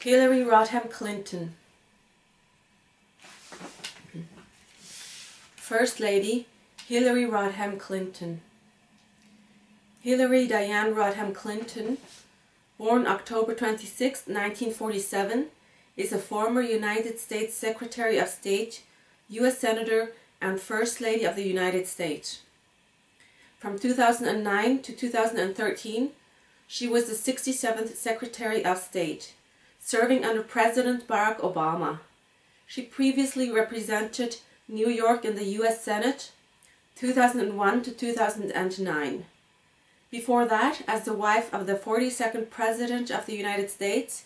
Hillary Rodham Clinton. First Lady Hillary Rodham Clinton. Hillary Diane Rodham Clinton, born October 26, 1947, is a former United States Secretary of State, U.S. Senator, and First Lady of the United States. From 2009 to 2013, she was the 67th Secretary of State, serving under President Barack Obama. She previously represented New York in the U.S. Senate, 2001 to 2009. Before that, as the wife of the 42nd President of the United States,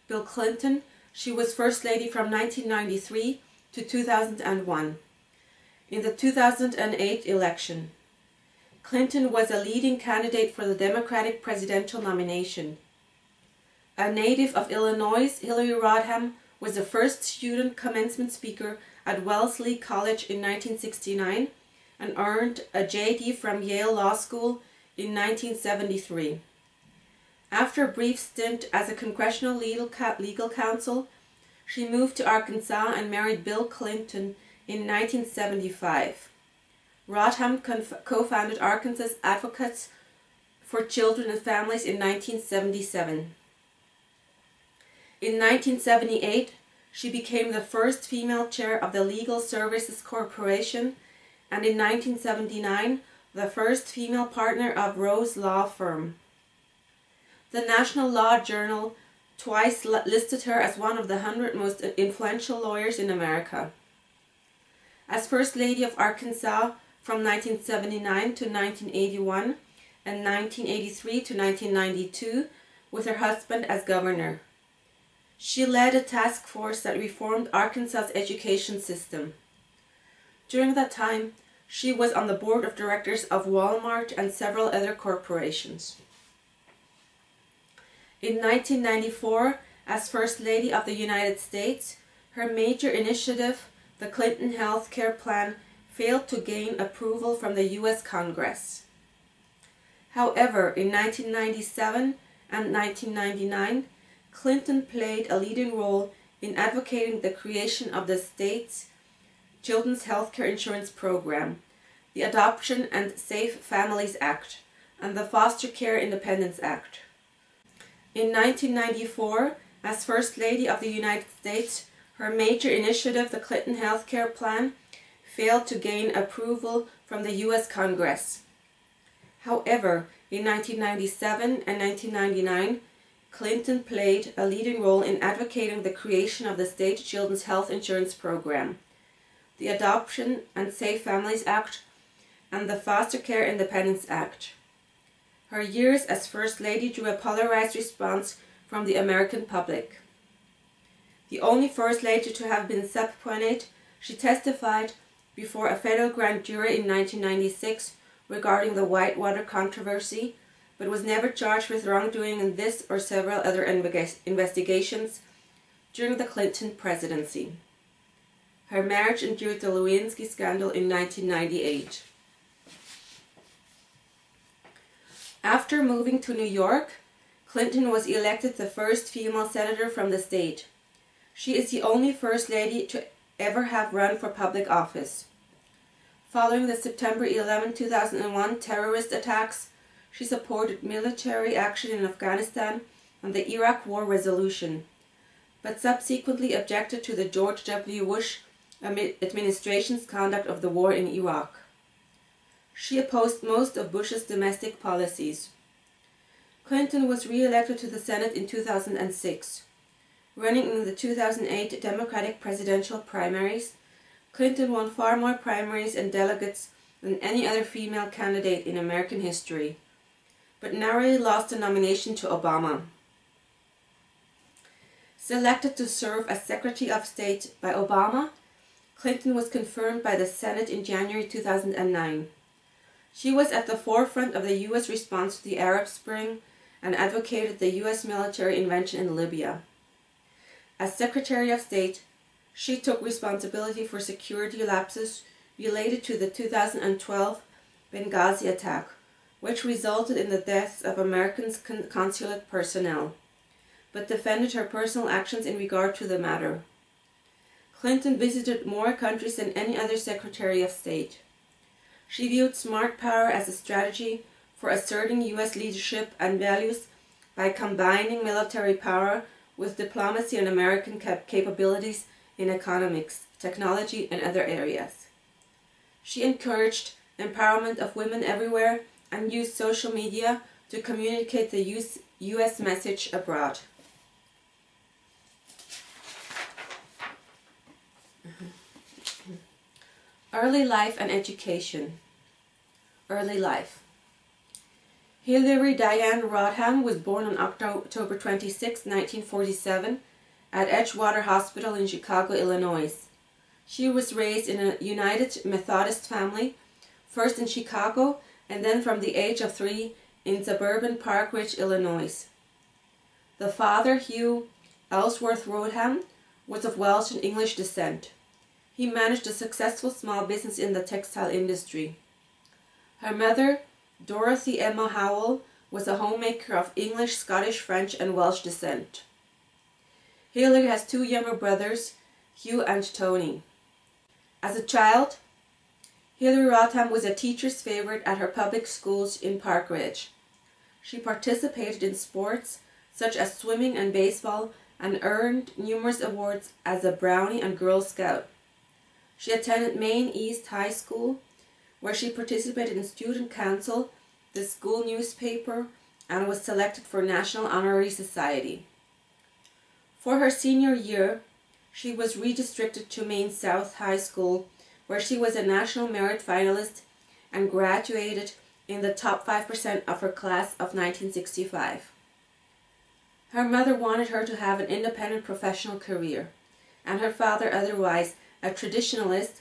Bill Clinton, she was First Lady from 1993 to 2001. In the 2008 election, Clinton was a leading candidate for the Democratic presidential nomination. A native of Illinois, Hillary Rodham was the first student commencement speaker at Wellesley College in 1969 and earned a JD from Yale Law School in 1973. After a brief stint as a congressional legal counsel, she moved to Arkansas and married Bill Clinton in 1975. Rodham co-founded Arkansas Advocates for Children and Families in 1977. In 1978, she became the first female chair of the Legal Services Corporation, and in 1979, the first female partner of Rose Law Firm. The National Law Journal twice listed her as one of the 100 most influential lawyers in America. As First Lady of Arkansas from 1979 to 1981 and 1983 to 1992, with her husband as governor. She led a task force that reformed Arkansas's education system. During that time, she was on the board of directors of Walmart and several other corporations. In 1994, as First Lady of the United States, her major initiative, the Clinton Health Care Plan, failed to gain approval from the U.S. Congress. However, in 1997 and 1999, Clinton played a leading role in advocating the creation of the state's Children's Health Care Insurance Program, the Adoption and Safe Families Act, and the Foster Care Independence Act. In 1994, as First Lady of the United States, her major initiative, the Clinton Health Care Plan, failed to gain approval from the U.S. Congress. However, in 1997 and 1999, Clinton played a leading role in advocating the creation of the State Children's Health Insurance Program, the Adoption and Safe Families Act, and the Foster Care Independence Act. Her years as First Lady drew a polarized response from the American public. The only First Lady to have been subpoenaed, she testified before a federal grand jury in 1996 regarding the Whitewater controversy, but was never charged with wrongdoing in this or several other investigations during the Clinton presidency. Her marriage endured the Lewinsky scandal in 1998. After moving to New York, Clinton was elected the first female senator from the state. She is the only First Lady to ever have run for public office. Following the September 11, 2001 terrorist attacks, she supported military action in Afghanistan and the Iraq War resolution, but subsequently objected to the George W. Bush administration's conduct of the war in Iraq. She opposed most of Bush's domestic policies. Clinton was re-elected to the Senate in 2006. Running in the 2008 Democratic presidential primaries, Clinton won far more primaries and delegates than any other female candidate in American history, but narrowly lost the nomination to Obama. Selected to serve as Secretary of State by Obama, Clinton was confirmed by the Senate in January 2009. She was at the forefront of the U.S. response to the Arab Spring and advocated the U.S. military intervention in Libya. As Secretary of State, she took responsibility for security lapses related to the 2012 Benghazi attack, which resulted in the deaths of American consulate personnel, but defended her personal actions in regard to the matter. Clinton visited more countries than any other Secretary of State. She viewed smart power as a strategy for asserting U.S. leadership and values by combining military power with diplomacy and American capabilities in economics, technology, and other areas. She encouraged empowerment of women everywhere and used social media to communicate the U.S. message abroad. Early life and education. Early life. Hilary Diane Rodham was born on October 26, 1947, at Edgewater Hospital in Chicago, Illinois. She was raised in a United Methodist family, first in Chicago and then from the age of 3 in suburban Park Ridge, Illinois. The father, Hugh Ellsworth Rodham, was of Welsh and English descent. He managed a successful small business in the textile industry. Her mother, Dorothy Emma Howell, was a homemaker of English, Scottish, French, and Welsh descent. Hilary has 2 younger brothers, Hugh and Tony. As a child, Hilary Rodham was a teacher's favorite at her public schools in Park Ridge. She participated in sports such as swimming and baseball and earned numerous awards as a Brownie and Girl Scout. She attended Maine East High School, where she participated in student council, the school newspaper, and was selected for National Honorary Society. For her senior year, she was redistricted to Maine South High School, where she was a national merit finalist and graduated in the top 5% of her class of 1965. Her mother wanted her to have an independent professional career, and her father, otherwise a traditionalist,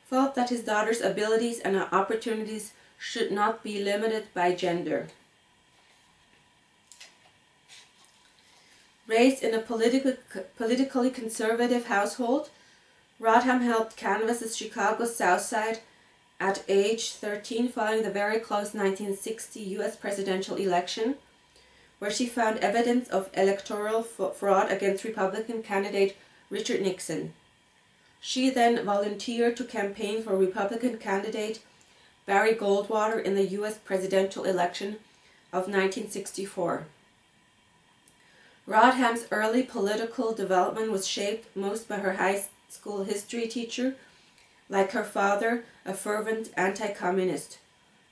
felt that his daughter's abilities and opportunities should not be limited by gender. Raised in a politically conservative household, Rodham helped canvass the Chicago South Side at age 13 following the very close 1960 U.S. presidential election, where she found evidence of electoral fraud against Republican candidate Richard Nixon. She then volunteered to campaign for Republican candidate Barry Goldwater in the U.S. presidential election of 1964. Rodham's early political development was shaped most by her high school history teacher, like her father, a fervent anti-communist,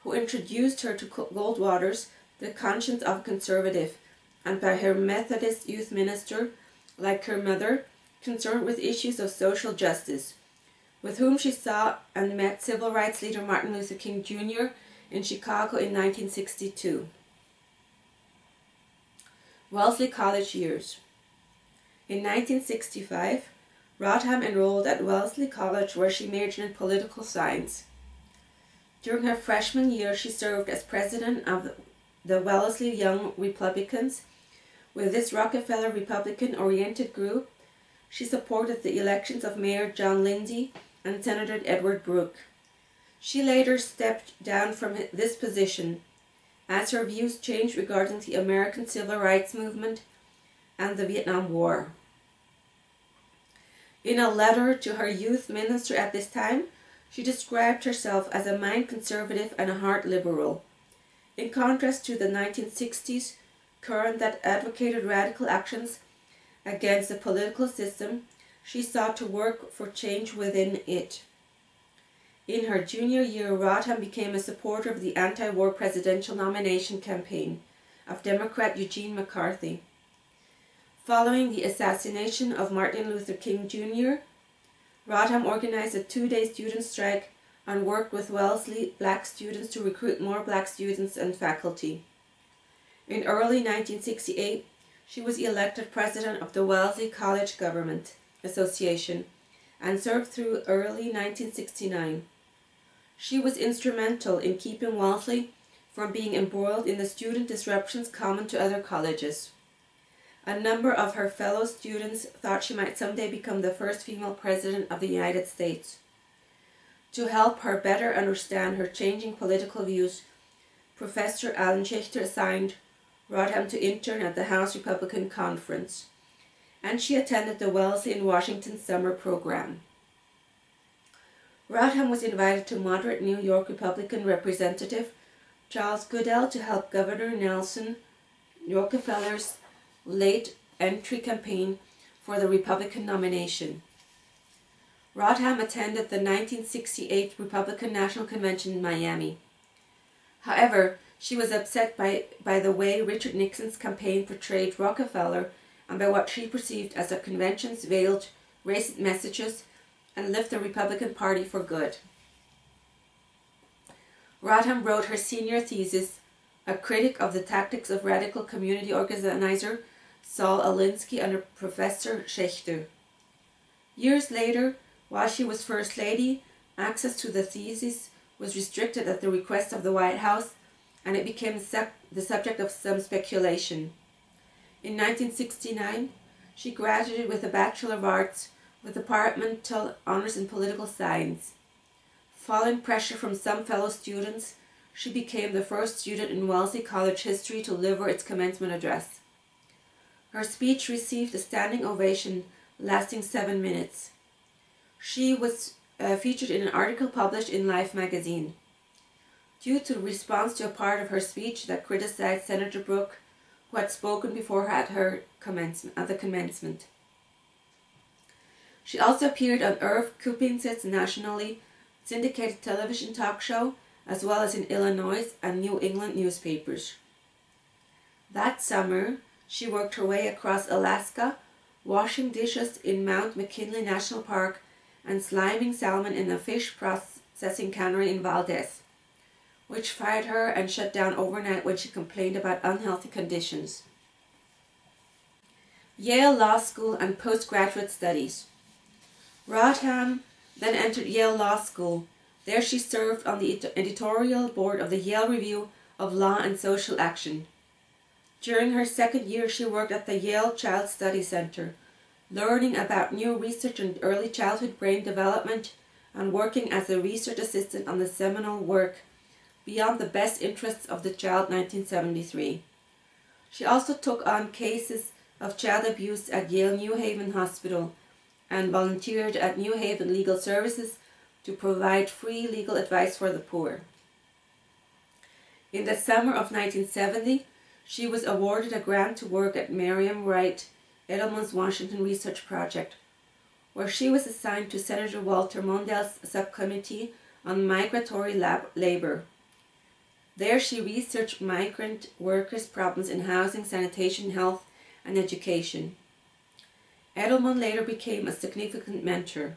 who introduced her to Goldwater's The Conscience of a Conservative, and by her Methodist youth minister, like her mother, concerned with issues of social justice, with whom she saw and met civil rights leader Martin Luther King Jr. in Chicago in 1962. Wellesley College years. In 1965, Rodham enrolled at Wellesley College, where she majored in political science. During her freshman year, she served as president of the Wellesley Young Republicans. With this Rockefeller Republican-oriented group, she supported the elections of Mayor John Lindsay and Senator Edward Brooke. She later stepped down from this position as her views changed regarding the American Civil Rights Movement and the Vietnam War. In a letter to her youth minister at this time, she described herself as a mind conservative and a heart liberal. In contrast to the 1960s current that advocated radical actions against the political system, she sought to work for change within it. In her junior year, Rodham became a supporter of the anti-war presidential nomination campaign of Democrat Eugene McCarthy. Following the assassination of Martin Luther King Jr., Rodham organized a 2-day student strike and worked with Wellesley black students to recruit more black students and faculty. In early 1968, she was elected president of the Wellesley College Government Association and served through early 1969. She was instrumental in keeping Wellesley from being embroiled in the student disruptions common to other colleges. A number of her fellow students thought she might someday become the first female president of the United States. To help her better understand her changing political views, Professor Eliane Chappuis assigned Rodham to intern at the House Republican Conference, and she attended the Wellesley in Washington summer program. Rodham was invited to moderate New York Republican Representative Charles Goodell to help Governor Nelson Rockefeller's late entry campaign for the Republican nomination. Rodham attended the 1968 Republican National Convention in Miami. However, she was upset by the way Richard Nixon's campaign portrayed Rockefeller and by what she perceived as the convention's veiled racist messages, and left the Republican Party for good. Rodham wrote her senior thesis, a critic of the tactics of radical community organizer Saul Alinsky under Professor Chappuis. Years later, while she was First Lady, access to the thesis was restricted at the request of the White House, and it became the subject of some speculation. In 1969, she graduated with a Bachelor of Arts with departmental honors in political science. Following pressure from some fellow students, she became the first student in Wellesley College history to deliver its commencement address. Her speech received a standing ovation lasting 7 minutes. She was featured in an article published in Life magazine. Due to response to a part of her speech that criticized Senator Brooke, who had spoken before her at the commencement. She also appeared on Irv Kupinet's nationally syndicated television talk show, as well as in Illinois and New England newspapers. That summer, she worked her way across Alaska, washing dishes in Mount McKinley National Park and sliming salmon in a fish processing cannery in Valdez, which fired her and shut down overnight when she complained about unhealthy conditions. Yale Law School and postgraduate studies. Rodham then entered Yale Law School. There she served on the editorial board of the Yale Review of Law and Social Action. During her second year, she worked at the Yale Child Study Center, learning about new research on early childhood brain development and working as a research assistant on the seminal work Beyond the Best Interests of the Child, 1973. She also took on cases of child abuse at Yale New Haven Hospital and volunteered at New Haven Legal Services to provide free legal advice for the poor. In the summer of 1970, she was awarded a grant to work at Miriam Wright Edelman's Washington Research Project, where she was assigned to Senator Walter Mondale's subcommittee on migratory labor. There she researched migrant workers' problems in housing, sanitation, health, and education. Edelman later became a significant mentor.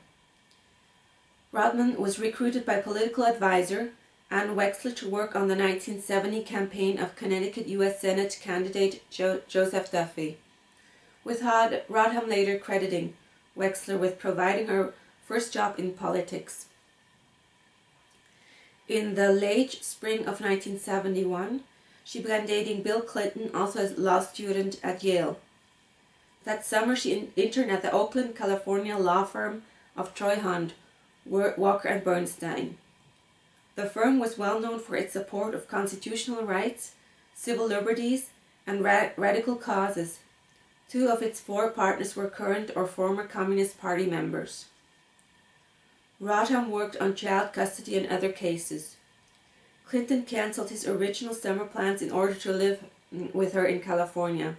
Rodham was recruited by political advisor Ann Wexler to work on the 1970 campaign of Connecticut U.S. Senate candidate Joseph Duffy, with Rodham later crediting Wexler with providing her first job in politics. In the late spring of 1971, she began dating Bill Clinton, also a law student at Yale. That summer, she interned at the Oakland, California law firm of Troy Hunt, Walker and Bernstein. The firm was well known for its support of constitutional rights, civil liberties, and radical causes. 2 of its 4 partners were current or former Communist Party members. Rodham worked on child custody and other cases. Clinton canceled his original summer plans in order to live with her in California.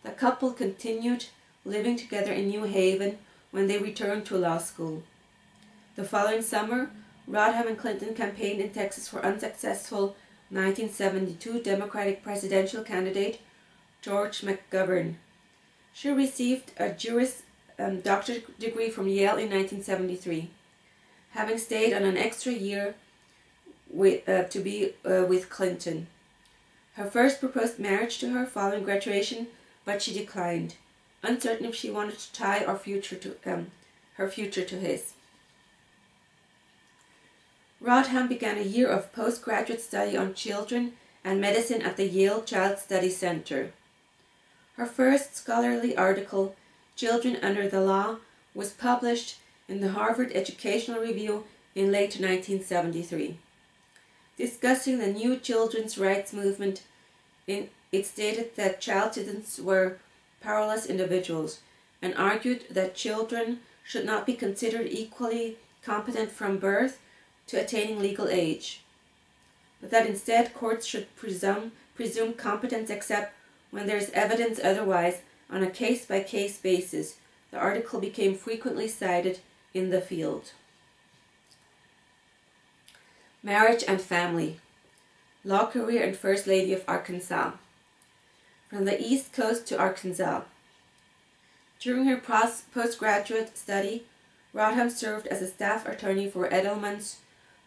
The couple continued living together in New Haven when they returned to law school. The following summer, Rodham and Clinton campaigned in Texas for unsuccessful 1972 Democratic presidential candidate George McGovern. She received a Juris Doctorate degree from Yale in 1973, having stayed on an extra year with Clinton. Her first proposed marriage to her following graduation, but she declined, uncertain if she wanted to tie her future to his. Rodham began a year of postgraduate study on children and medicine at the Yale Child Study Center. Her first scholarly article, Children Under the Law, was published in the Harvard Educational Review in late 1973. Discussing the new children's rights movement, it stated that child citizens were powerless individuals and argued that children should not be considered equally competent from birth to attaining legal age, but that instead courts should presume competence except when there is evidence otherwise on a case-by-case basis. The article became frequently cited in the field. Marriage and family. Law career and First Lady of Arkansas. From the East Coast to Arkansas. During her postgraduate study, Rodham served as a staff attorney for Edelman's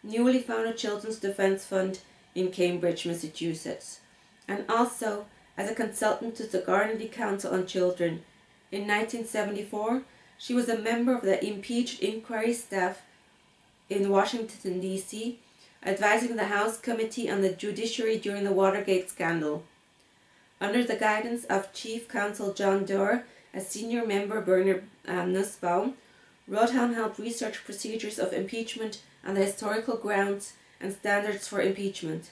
newly founded Children's Defense Fund in Cambridge, Massachusetts, and also as a consultant to the Carnegie Council on Children. In 1974, she was a member of the impeached inquiry staff in Washington, D.C., advising the House Committee on the Judiciary during the Watergate scandal. Under the guidance of Chief Counsel John Doerr, as senior member Bernard Nussbaum, Rodham helped research procedures of impeachment and the historical grounds and standards for impeachment.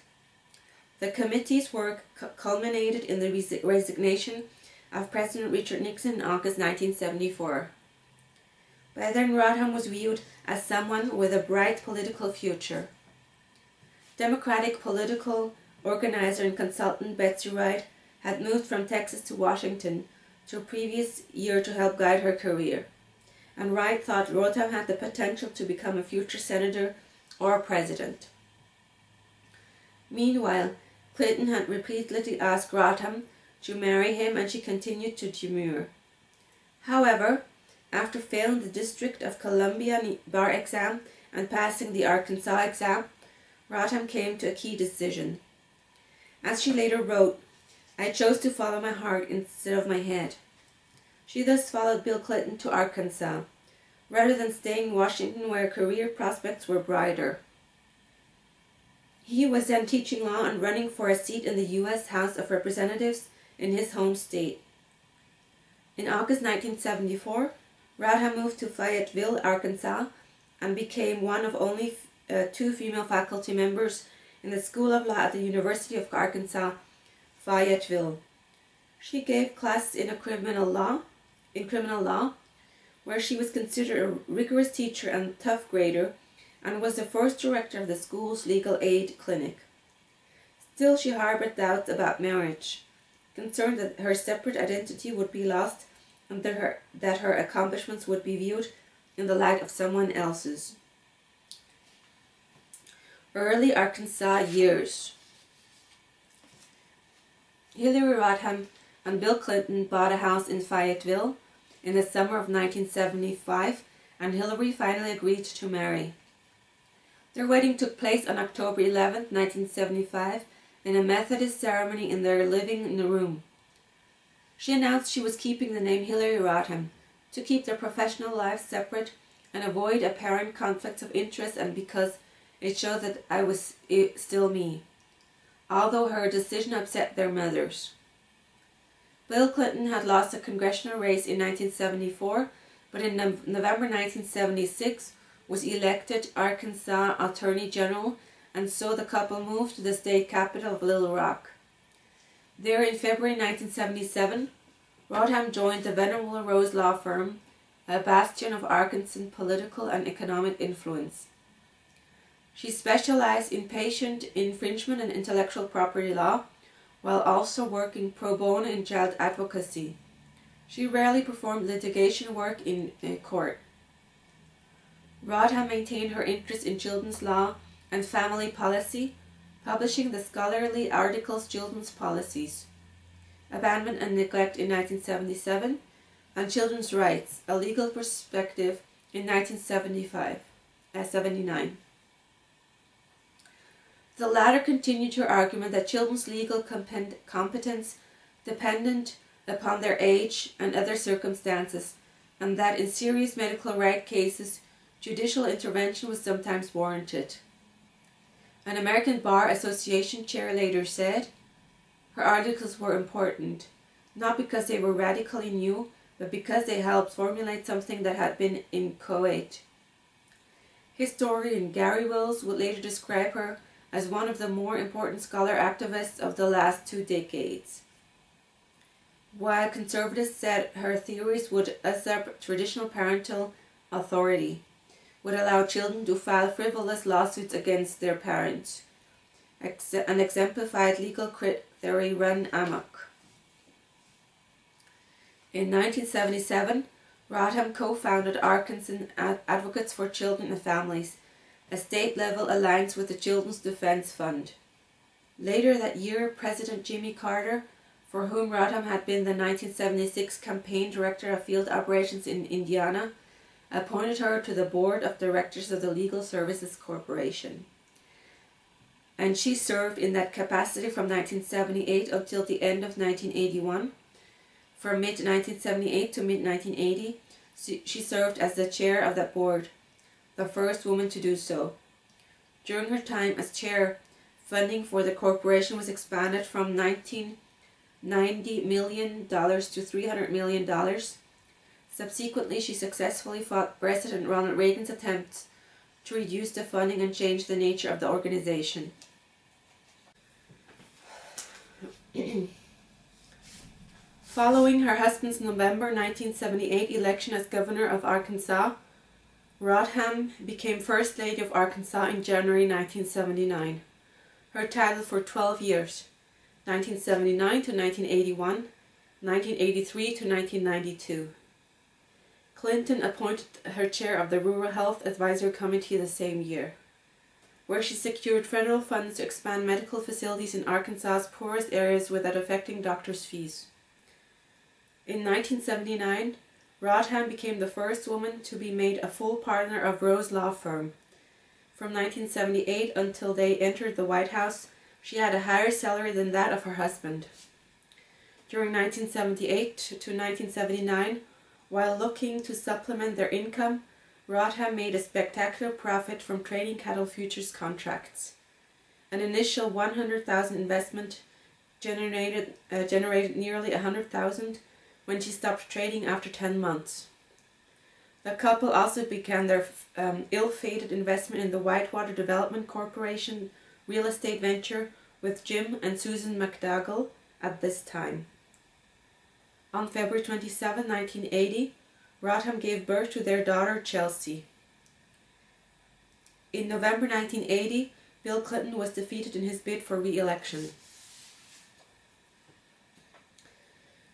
The committee's work culminated in the resignation of President Richard Nixon in August 1974. By then, Rodham was viewed as someone with a bright political future. Democratic political organizer and consultant Betsy Wright had moved from Texas to Washington the previous year to help guide her career, and Wright thought Rodham had the potential to become a future senator or president. Meanwhile, Clinton had repeatedly asked Rodham to marry him, and she continued to demur. However, after failing the District of Columbia bar exam and passing the Arkansas exam, Rodham came to a key decision. As she later wrote, "I chose to follow my heart instead of my head." She thus followed Bill Clinton to Arkansas, rather than staying in Washington where career prospects were brighter. He was then teaching law and running for a seat in the U.S. House of Representatives in his home state. In August 1974, Rodham moved to Fayetteville, Arkansas, and became one of only 2 female faculty members in the School of Law at the University of Arkansas, Fayetteville. She gave classes in criminal law, where she was considered a rigorous teacher and tough grader, and was the first director of the school's legal aid clinic. Still, she harbored doubts about marriage, concerned that her separate identity would be lost and that her accomplishments would be viewed in the light of someone else's. Early Arkansas years. Hillary Rodham and Bill Clinton bought a house in Fayetteville in the summer of 1975, and Hillary finally agreed to marry. Their wedding took place on October 11, 1975, in a Methodist ceremony in their living room. She announced she was keeping the name Hillary Rodham to keep their professional lives separate and avoid apparent conflicts of interest, and because it showed that I was still me, although her decision upset their mothers. Bill Clinton had lost a congressional race in 1974, but in November 1976 was elected Arkansas Attorney General, and so the couple moved to the state capital of Little Rock. There, in February 1977, Rodham joined the Venerable Rose Law Firm, a bastion of Arkansas political and economic influence. She specialized in patent infringement and intellectual property law, while also working pro bono in child advocacy. She rarely performed litigation work in court. Rodham maintained her interest in children's law and family policy, publishing the scholarly articles Children's Policies, Abandonment and Neglect in 1977, and Children's Rights, A Legal Perspective in 1979. The latter continued her argument that children's legal competence depended upon their age and other circumstances, and that in serious medical right cases, judicial intervention was sometimes warranted. An American Bar Association chair later said, her articles were important, not because they were radically new, but because they helped formulate something that had been inchoate. Historian Gary Wills would later describe her as one of the more important scholar activists of the last 2 decades. While conservatives said her theories would usurp traditional parental authority, would allow children to file frivolous lawsuits against their parents, an exemplified legal theory run amok. In 1977, Rodham co-founded Arkansas Advocates for Children and Families, a state-level alliance with the Children's Defense Fund. Later that year, President Jimmy Carter, for whom Rodham had been the 1976 campaign director of field operations in Indiana, appointed her to the board of directors of the Legal Services Corporation. And she served in that capacity from 1978 until the end of 1981. From mid-1978 to mid-1980, she served as the chair of that board, the first woman to do so. During her time as chair, funding for the corporation was expanded from $90 million to $300 million. Subsequently, she successfully fought President Ronald Reagan's attempts to reduce the funding and change the nature of the organization. Following her husband's November 1978 election as governor of Arkansas, Rodham became First Lady of Arkansas in January 1979. Her title for 12 years, 1979 to 1981, 1983 to 1992. Clinton appointed her chair of the Rural Health Advisory Committee the same year, where she secured federal funds to expand medical facilities in Arkansas's poorest areas without affecting doctors' fees. In 1979, Rodham became the first woman to be made a full partner of Rose Law Firm. From 1978 until they entered the White House, she had a higher salary than that of her husband. During 1978 to 1979, while looking to supplement their income, Rodham made a spectacular profit from trading cattle futures contracts. An initial $100,000 investment generated nearly $100,000 when she stopped trading after 10 months. The couple also began their ill-fated investment in the Whitewater Development Corporation real estate venture with Jim and Susan McDougall at this time. On February 27, 1980, Rodham gave birth to their daughter Chelsea. In November 1980, Bill Clinton was defeated in his bid for re-election.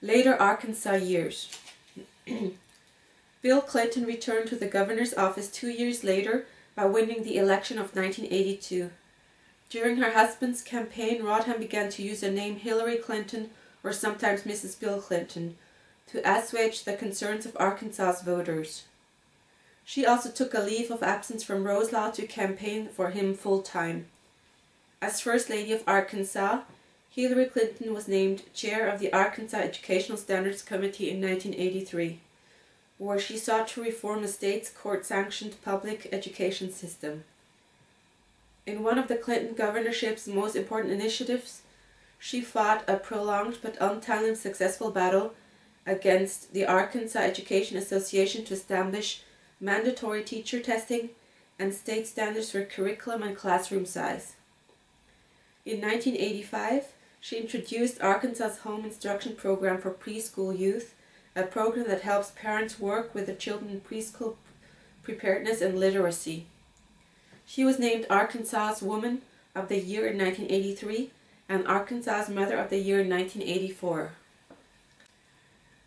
Later Arkansas years. Bill Clinton returned to the governor's office 2 years later by winning the election of 1982. During her husband's campaign, Rodham began to use the name Hillary Clinton, or sometimes Mrs. Bill Clinton, to assuage the concerns of Arkansas's voters. She also took a leave of absence from Rose Law to campaign for him full-time. As First Lady of Arkansas, Hillary Clinton was named chair of the Arkansas Educational Standards Committee in 1983, where she sought to reform the state's court-sanctioned public education system. In one of the Clinton governorship's most important initiatives, she fought a prolonged but untimely successful battle against the Arkansas Education Association to establish mandatory teacher testing and state standards for curriculum and classroom size. In 1985, she introduced Arkansas's Home Instruction Program for preschool youth, a program that helps parents work with their children in preschool preparedness and literacy. She was named Arkansas's Woman of the Year in 1983 and Arkansas's Mother of the Year in 1984.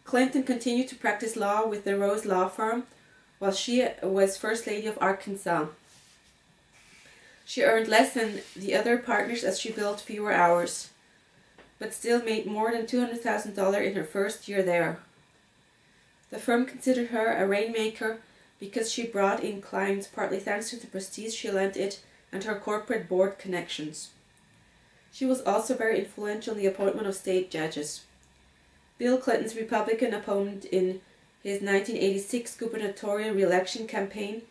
Clinton continued to practice law with the Rose Law Firm while she was First Lady of Arkansas. She earned less than the other partners as she billed fewer hours, but still made more than $200,000 in her first year there. The firm considered her a rainmaker because she brought in clients partly thanks to the prestige she lent it and her corporate board connections. She was also very influential in the appointment of state judges. Bill Clinton's Republican opponent in his 1986 gubernatorial re-election campaign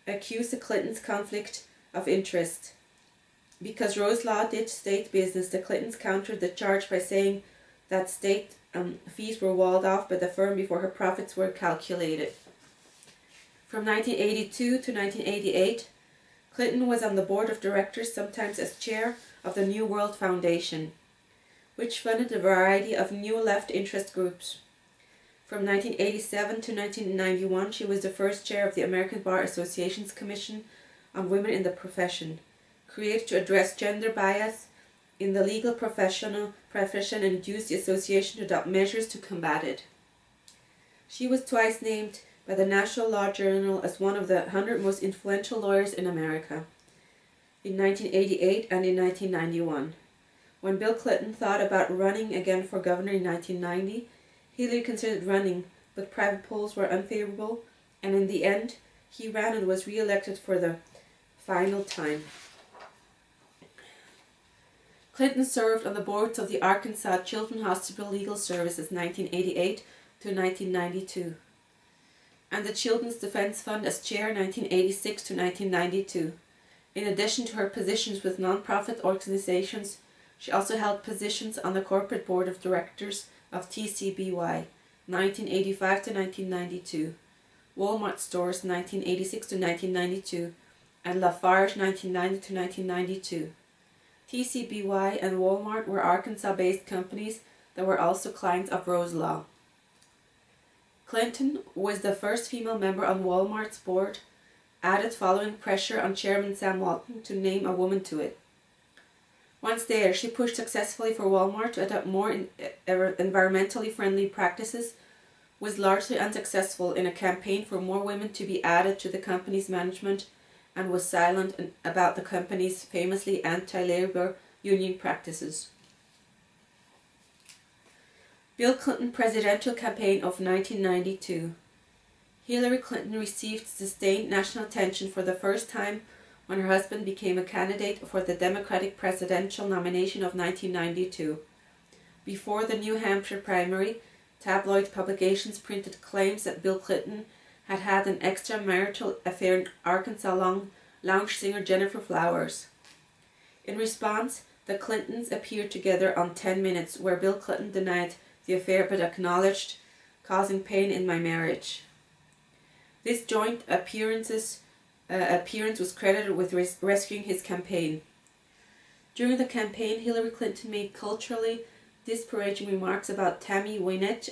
accused the Clintons' conflict of interest. Because Rose Law did state business, the Clintons countered the charge by saying that state fees were walled off by the firm before her profits were calculated. From 1982 to 1988, Clinton was on the board of directors, sometimes as chair of the New World Foundation, which funded a variety of new left interest groups. From 1987 to 1991, she was the first chair of the American Bar Association's Commission on Women in the Profession, created to address gender bias in the legal profession and induced the association to adopt measures to combat it. She was twice named by the National Law Journal as one of the 100 most influential lawyers in America, in 1988 and in 1991. When Bill Clinton thought about running again for governor in 1990, Hillary considered running, but private polls were unfavorable, and in the end, he ran and was re-elected for the final time. Clinton served on the boards of the Arkansas Children's Hospital Legal Services 1988 to 1992, and the Children's Defense Fund as chair 1986 to 1992. In addition to her positions with non-profit organizations, she also held positions on the corporate board of directors of TCBY 1985 to 1992, Walmart Stores 1986 to 1992, and Lafarge 1990 to 1992. TCBY and Walmart were Arkansas-based companies that were also clients of Rose Law. Clinton was the first female member on Walmart's board, added following pressure on Chairman Sam Walton to name a woman to it. Once there, she pushed successfully for Walmart to adopt more environmentally friendly practices, was largely unsuccessful in a campaign for more women to be added to the company's management, and was silent about the company's famously anti-labor union practices. Bill Clinton presidential campaign of 1992. Hillary Clinton received sustained national attention for the first time when her husband became a candidate for the Democratic presidential nomination of 1992. Before the New Hampshire primary, tabloid publications printed claims that Bill Clinton had had an extramarital affair in Arkansas lounge singer Jennifer Flowers. In response, the Clintons appeared together on 10 Minutes, where Bill Clinton denied the affair but acknowledged causing pain in my marriage. This joint appearance was credited with rescuing his campaign. During the campaign, Hillary Clinton made culturally disparaging remarks about Tammy Wynette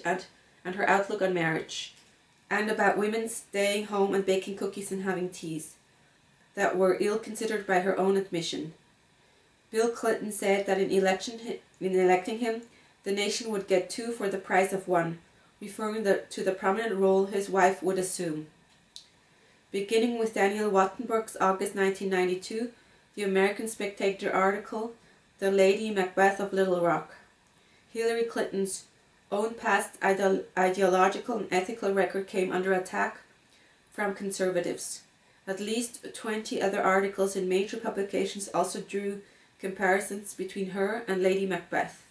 and her outlook on marriage, and about women staying home and baking cookies and having teas, that were ill-considered by her own admission. Bill Clinton said that in electing him, the nation would get two for the price of one, referring to the prominent role his wife would assume. Beginning with Daniel Wattenberg's August 1992, the American Spectator article, The Lady Macbeth of Little Rock, Hillary Clinton's own past ideological and ethical record came under attack from conservatives. At least 20 other articles in major publications also drew comparisons between her and Lady Macbeth.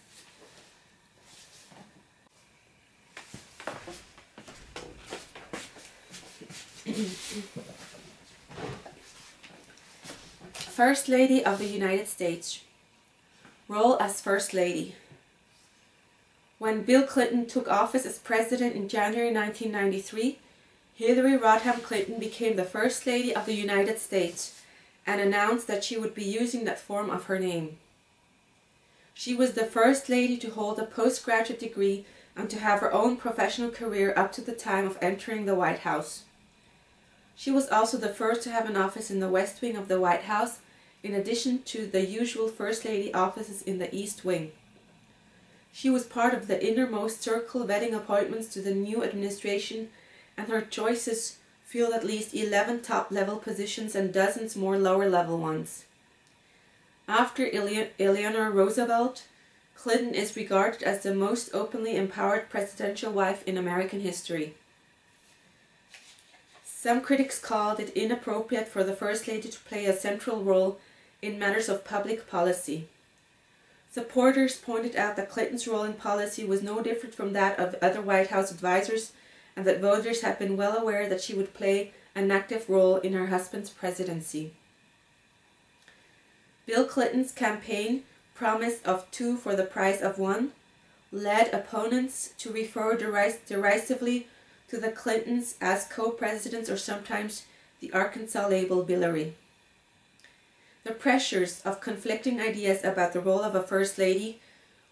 First Lady of the United States. Role as First Lady. When Bill Clinton took office as president in January 1993, Hillary Rodham Clinton became the First Lady of the United States and announced that she would be using that form of her name. She was the First Lady to hold a postgraduate degree and to have her own professional career up to the time of entering the White House. She was also the first to have an office in the West Wing of the White House, in addition to the usual First Lady offices in the East Wing. She was part of the innermost circle vetting appointments to the new administration, and her choices filled at least 11 top-level positions and dozens more lower-level ones. After Eleanor Roosevelt, Clinton is regarded as the most openly empowered presidential wife in American history. Some critics called it inappropriate for the First Lady to play a central role in matters of public policy. Supporters pointed out that Clinton's role in policy was no different from that of other White House advisors, and that voters had been well aware that she would play an active role in her husband's presidency. Bill Clinton's campaign promise of two for the price of one led opponents to refer derisively to the Clintons as co-presidents, or sometimes the Arkansas label Billary. The pressures of conflicting ideas about the role of a First Lady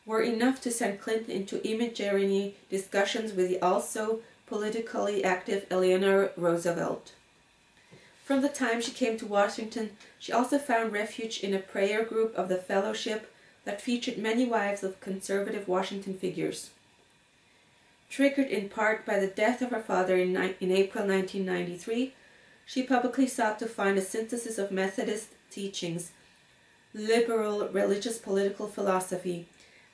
were enough to send Clinton into imaginary discussions with the also politically active Eleanor Roosevelt. From the time she came to Washington, she also found refuge in a prayer group of the Fellowship that featured many wives of conservative Washington figures. Triggered in part by the death of her father in April 1993, she publicly sought to find a synthesis of Methodist teachings, liberal religious political philosophy,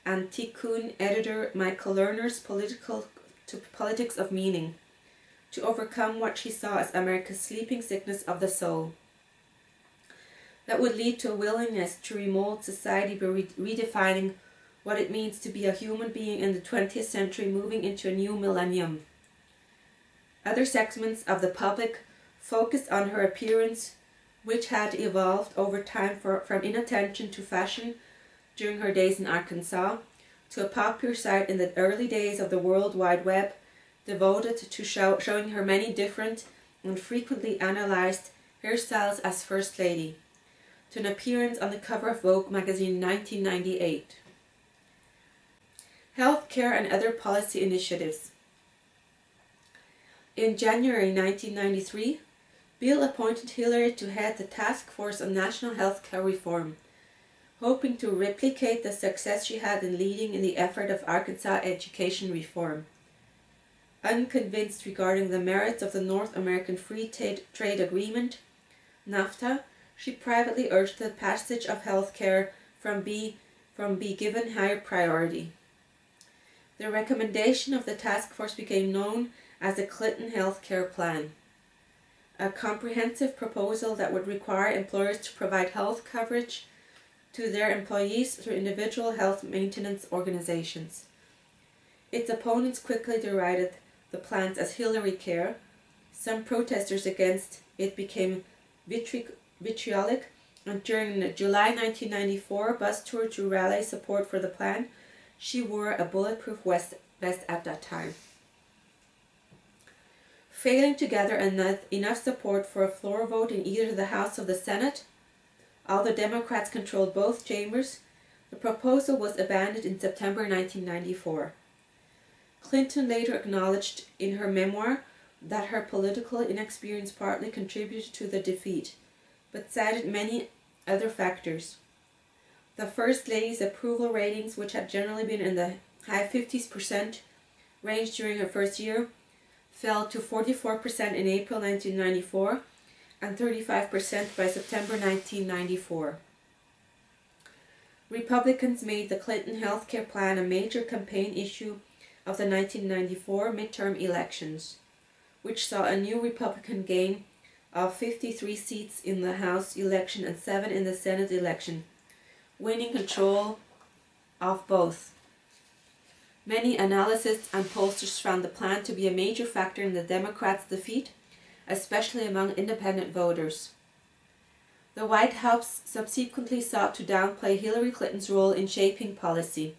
and Tikkun editor Michael Lerner's Politics of Meaning, to overcome what she saw as America's sleeping sickness of the soul. That would lead to a willingness to remold society by redefining what it means to be a human being in the 20th century, moving into a new millennium. Other segments of the public focused on her appearance, which had evolved over time from inattention to fashion during her days in Arkansas, to a popular site in the early days of the World Wide Web, devoted to showing her many different and frequently analyzed hairstyles as First Lady, to an appearance on the cover of Vogue magazine in 1998. Healthcare and other policy initiatives. In January 1993, Bill appointed Hillary to head the Task Force on National Healthcare Reform, hoping to replicate the success she had in leading in the effort of Arkansas education reform. Unconvinced regarding the merits of the North American Free Trade Agreement, NAFTA, she privately urged the passage of health care from be given higher priority. The recommendation of the task force became known as the Clinton Health Care Plan, a comprehensive proposal that would require employers to provide health coverage to their employees through individual health maintenance organizations. Its opponents quickly derided the plans as Hillary Care. Some protesters against it became vitriolic, and during the July 1994 bus tour to rally support for the plan, she wore a bulletproof vest at that time. Failing to gather enough support for a floor vote in either the House or the Senate, although Democrats controlled both chambers, the proposal was abandoned in September 1994. Clinton later acknowledged in her memoir that her political inexperience partly contributed to the defeat, but cited many other factors. The First Lady's approval ratings, which had generally been in the high 50% range during her first year, fell to 44% in April 1994 and 35% by September 1994. Republicans made the Clinton health care plan a major campaign issue of the 1994 midterm elections, which saw a new Republican gain of 53 seats in the House election and 7 in the Senate election, winning control of both. Many analysts and pollsters found the plan to be a major factor in the Democrats' defeat, especially among independent voters. The White House subsequently sought to downplay Hillary Clinton's role in shaping policy.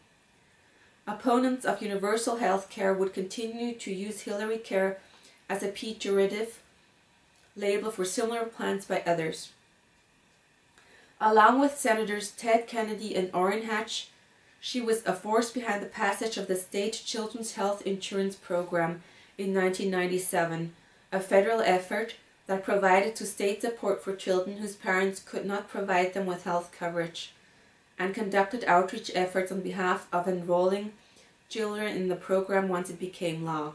Opponents of universal health care would continue to use Hillary Care as a pejorative label for similar plans by others. Along with Senators Ted Kennedy and Orrin Hatch, she was a force behind the passage of the State Children's Health Insurance Program in 1997, a federal effort that provided to state support for children whose parents could not provide them with health coverage, and conducted outreach efforts on behalf of enrolling children in the program once it became law.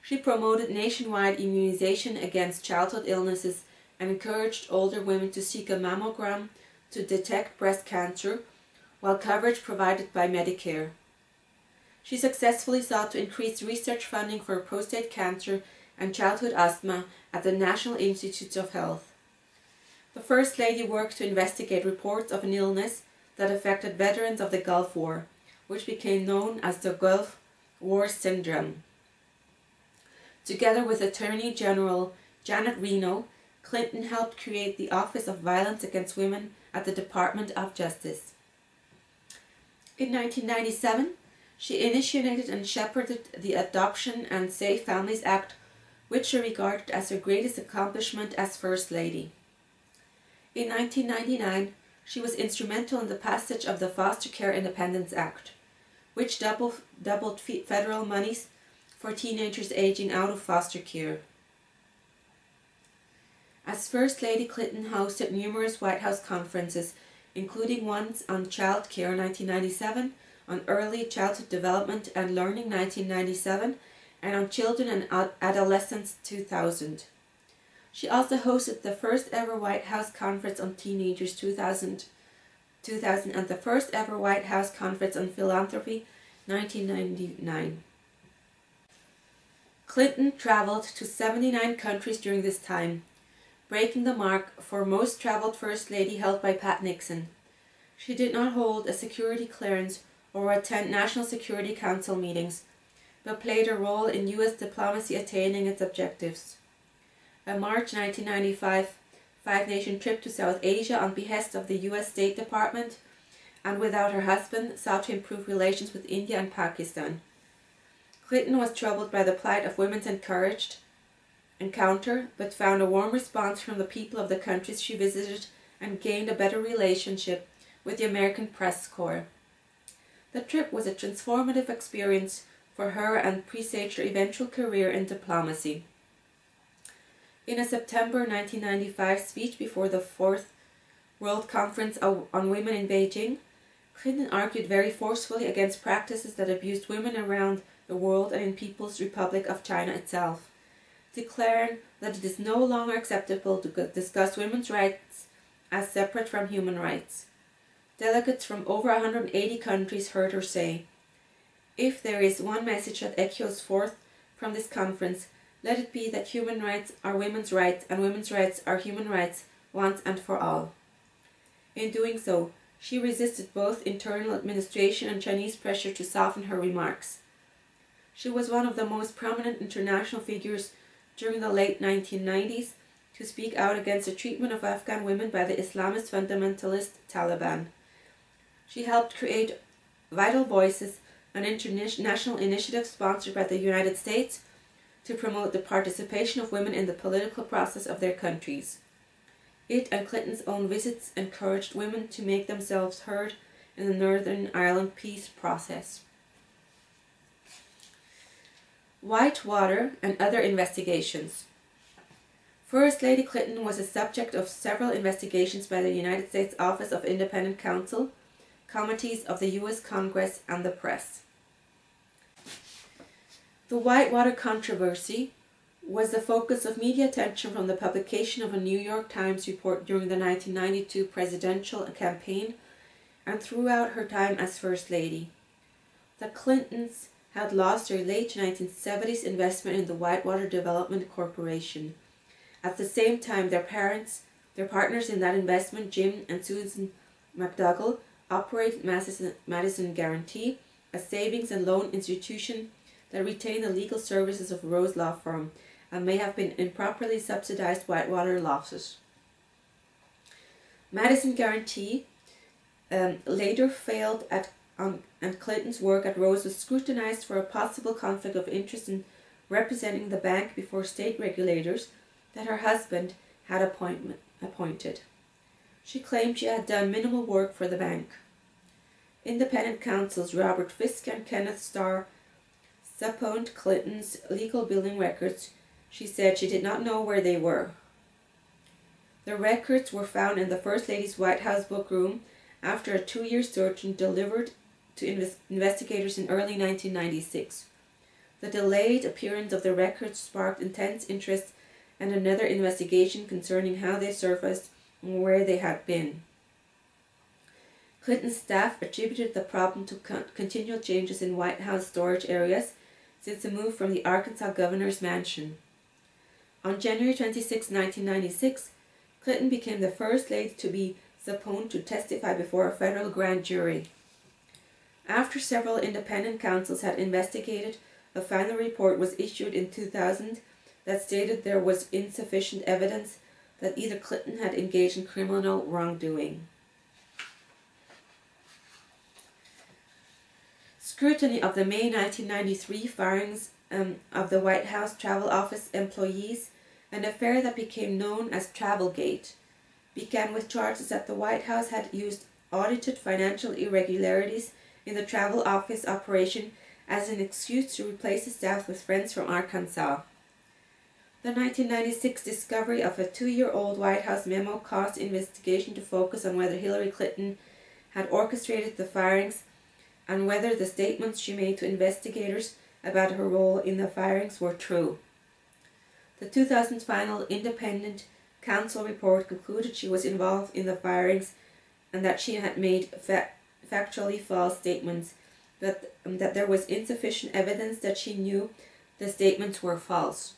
She promoted nationwide immunization against childhood illnesses and encouraged older women to seek a mammogram to detect breast cancer, while coverage provided by Medicare. She successfully sought to increase research funding for prostate cancer and childhood asthma at the National Institutes of Health. The First Lady worked to investigate reports of an illness that affected veterans of the Gulf War, which became known as the Gulf War Syndrome. Together with Attorney General Janet Reno, Clinton helped create the Office of Violence Against Women at the Department of Justice. In 1997, She initiated and shepherded the Adoption and Safe Families Act, which she regarded as her greatest accomplishment as First Lady. In 1999, she was instrumental in the passage of the Foster Care Independence Act, which doubled federal monies for teenagers aging out of foster care. As First Lady, Clinton hosted numerous White House conferences, including ones on child care in 1997, on early childhood development and learning 1997, and on children and adolescents 2000. She also hosted the first ever White House Conference on Teenagers 2000 and the first ever White House Conference on Philanthropy 1999. Clinton traveled to 79 countries during this time, breaking the mark for most traveled First Lady held by Pat Nixon. She did not hold a security clearance or attend National Security Council meetings, but played a role in U.S. diplomacy attaining its objectives. A March 1995 five-nation trip to South Asia on behest of the U.S. State Department, and without her husband, sought to improve relations with India and Pakistan. Clinton was troubled by the plight of women's encounter, but found a warm response from the people of the countries she visited and gained a better relationship with the American Press Corps. The trip was a transformative experience for her and presaged her eventual career in diplomacy. In a September 1995 speech before the Fourth World Conference on Women in Beijing, Clinton argued very forcefully against practices that abused women around the world and in People's Republic of China itself, declaring that it is no longer acceptable to discuss women's rights as separate from human rights. Delegates from over 180 countries heard her say, "If there is one message that echoes forth from this conference, let it be that human rights are women's rights and women's rights are human rights once and for all." In doing so, she resisted both internal administration and Chinese pressure to soften her remarks. She was one of the most prominent international figures during the late 1990s to speak out against the treatment of Afghan women by the Islamist fundamentalist Taliban. She helped create Vital Voices, an international initiative sponsored by the United States to promote the participation of women in the political process of their countries. It and Clinton's own visits encouraged women to make themselves heard in the Northern Ireland peace process. Whitewater and other investigations. First Lady Clinton was the subject of several investigations by the United States Office of Independent Counsel, committees of the U.S. Congress, and the press. The Whitewater controversy was the focus of media attention from the publication of a New York Times report during the 1992 presidential campaign and throughout her time as First Lady. The Clintons had lost their late 1970s investment in the Whitewater Development Corporation. At the same time, their partners in that investment, Jim and Susan McDougall, operated Madison Guaranty, a savings and loan institution that retained the legal services of Rose Law Firm and may have been improperly subsidized Whitewater losses. Madison Guaranty later failed and Clinton's work at Rose was scrutinized for a possible conflict of interest in representing the bank before state regulators that her husband had appointed. She claimed she had done minimal work for the bank. Independent counsels Robert Fisk and Kenneth Starr subpoenaed Clinton's legal billing records. She said she did not know where they were. The records were found in the First Lady's White House book room after a 2-year search and delivered to investigators in early 1996. The delayed appearance of the records sparked intense interest and another investigation concerning how they surfaced and where they had been. Clinton's staff attributed the problem to continual changes in White House storage areas since the move from the Arkansas governor's mansion. On January 26, 1996, Clinton became the First Lady to be subpoenaed to testify before a federal grand jury. After several independent counsels had investigated, a final report was issued in 2000 that stated there was insufficient evidence that either Clinton had engaged in criminal wrongdoing. Scrutiny of the May 1993 firings of the White House Travel Office employees, an affair that became known as Travelgate, began with charges that the White House had used audited financial irregularities in the travel office operation as an excuse to replace the staff with friends from Arkansas. The 1996 discovery of a 2-year-old White House memo caused investigation to focus on whether Hillary Clinton had orchestrated the firings and whether the statements she made to investigators about her role in the firings were true. The 2000 final independent counsel report concluded she was involved in the firings and that she had made factually false statements, but that there was insufficient evidence that she knew the statements were false,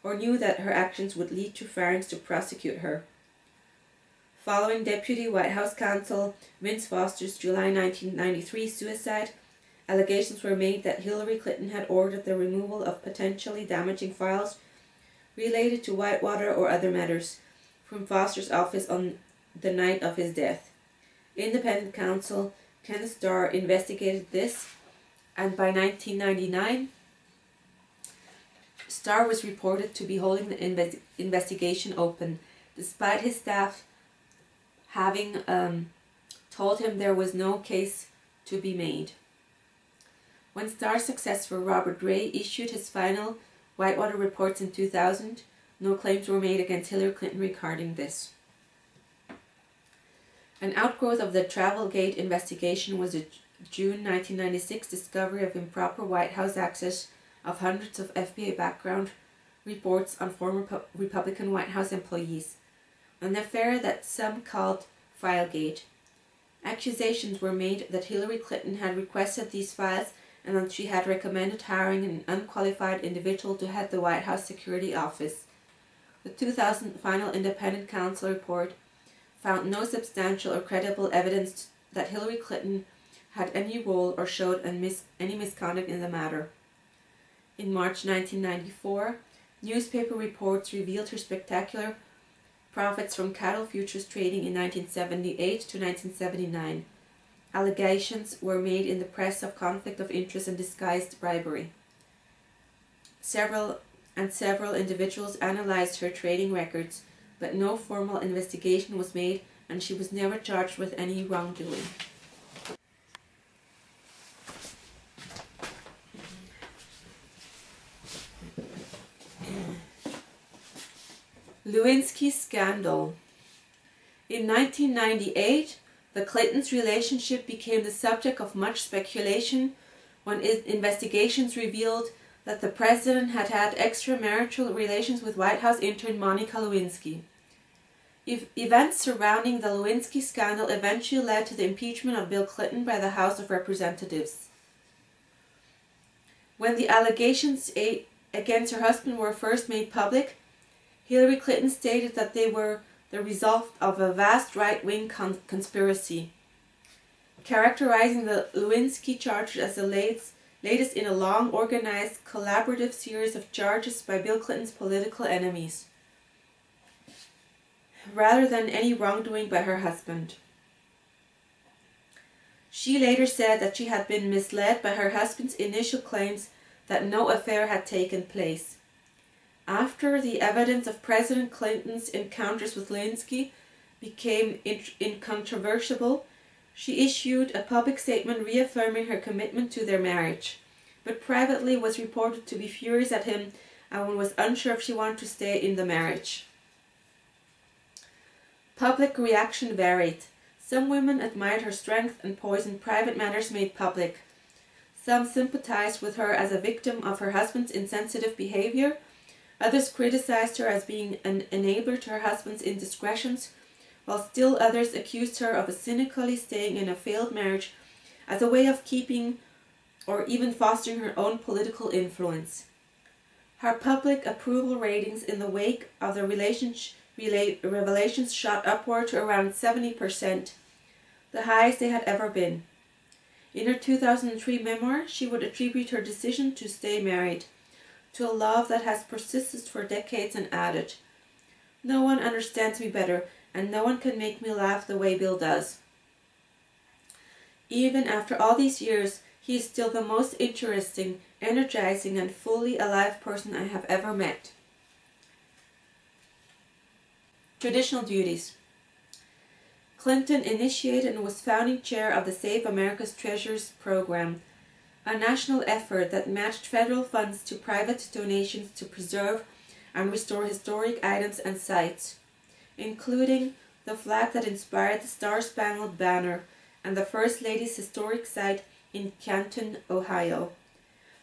or knew that her actions would lead to firings to prosecute her. Following Deputy White House Counsel Vince Foster's July 1993 suicide, allegations were made that Hillary Clinton had ordered the removal of potentially damaging files related to Whitewater or other matters from Foster's office on the night of his death. Independent counsel Ken Starr investigated this, and by 1999, Starr was reported to be holding the investigation open, despite his staff having told him there was no case to be made. When Starr's successor Robert Ray issued his final Whitewater reports in 2000, no claims were made against Hillary Clinton regarding this. An outgrowth of the Travelgate investigation was the June 1996 discovery of improper White House access of hundreds of FBI background reports on former Republican White House employees, an affair that some called Filegate. Accusations were made that Hillary Clinton had requested these files and that she had recommended hiring an unqualified individual to head the White House Security Office. The 2000 final independent counsel report found no substantial or credible evidence that Hillary Clinton had any role or showed any misconduct in the matter. In March 1994, newspaper reports revealed her spectacular profits from cattle futures trading in 1978 to 1979. Allegations were made in the press of conflict of interest and disguised bribery. Several individuals analyzed her trading records, but no formal investigation was made and she was never charged with any wrongdoing. Lewinsky scandal. In 1998, the Clintons' relationship became the subject of much speculation when investigations revealed that the president had had extramarital relations with White House intern Monica Lewinsky. Events surrounding the Lewinsky scandal eventually led to the impeachment of Bill Clinton by the House of Representatives. When the allegations against her husband were first made public, Hillary Clinton stated that they were the result of a vast right-wing conspiracy, characterizing the Lewinsky charges as the latest in a long, organized, collaborative series of charges by Bill Clinton's political enemies, rather than any wrongdoing by her husband. She later said that she had been misled by her husband's initial claims that no affair had taken place. After the evidence of President Clinton's encounters with Lewinsky became incontrovertible, she issued a public statement reaffirming her commitment to their marriage, but privately was reported to be furious at him and was unsure if she wanted to stay in the marriage. Public reaction varied. Some women admired her strength and poise in private matters made public. Some sympathized with her as a victim of her husband's insensitive behavior. Others criticized her as being an enabler to her husband's indiscretions, while still others accused her of cynically staying in a failed marriage as a way of keeping or even fostering her own political influence. Her public approval ratings in the wake of the revelations shot upward to around 70%, the highest they had ever been. In her 2003 memoir, she would attribute her decision to stay married to a love that has persisted for decades and added, "No one understands me better, and no one can make me laugh the way Bill does." Even after all these years, He is still the most interesting, energizing, and fully alive person I have ever met. Traditional duties. Clinton initiated and was founding chair of the Save America's Treasures program, a national effort that matched federal funds to private donations to preserve and restore historic items and sites, including the flag that inspired the Star-Spangled Banner and the First Lady's historic site in Canton, Ohio.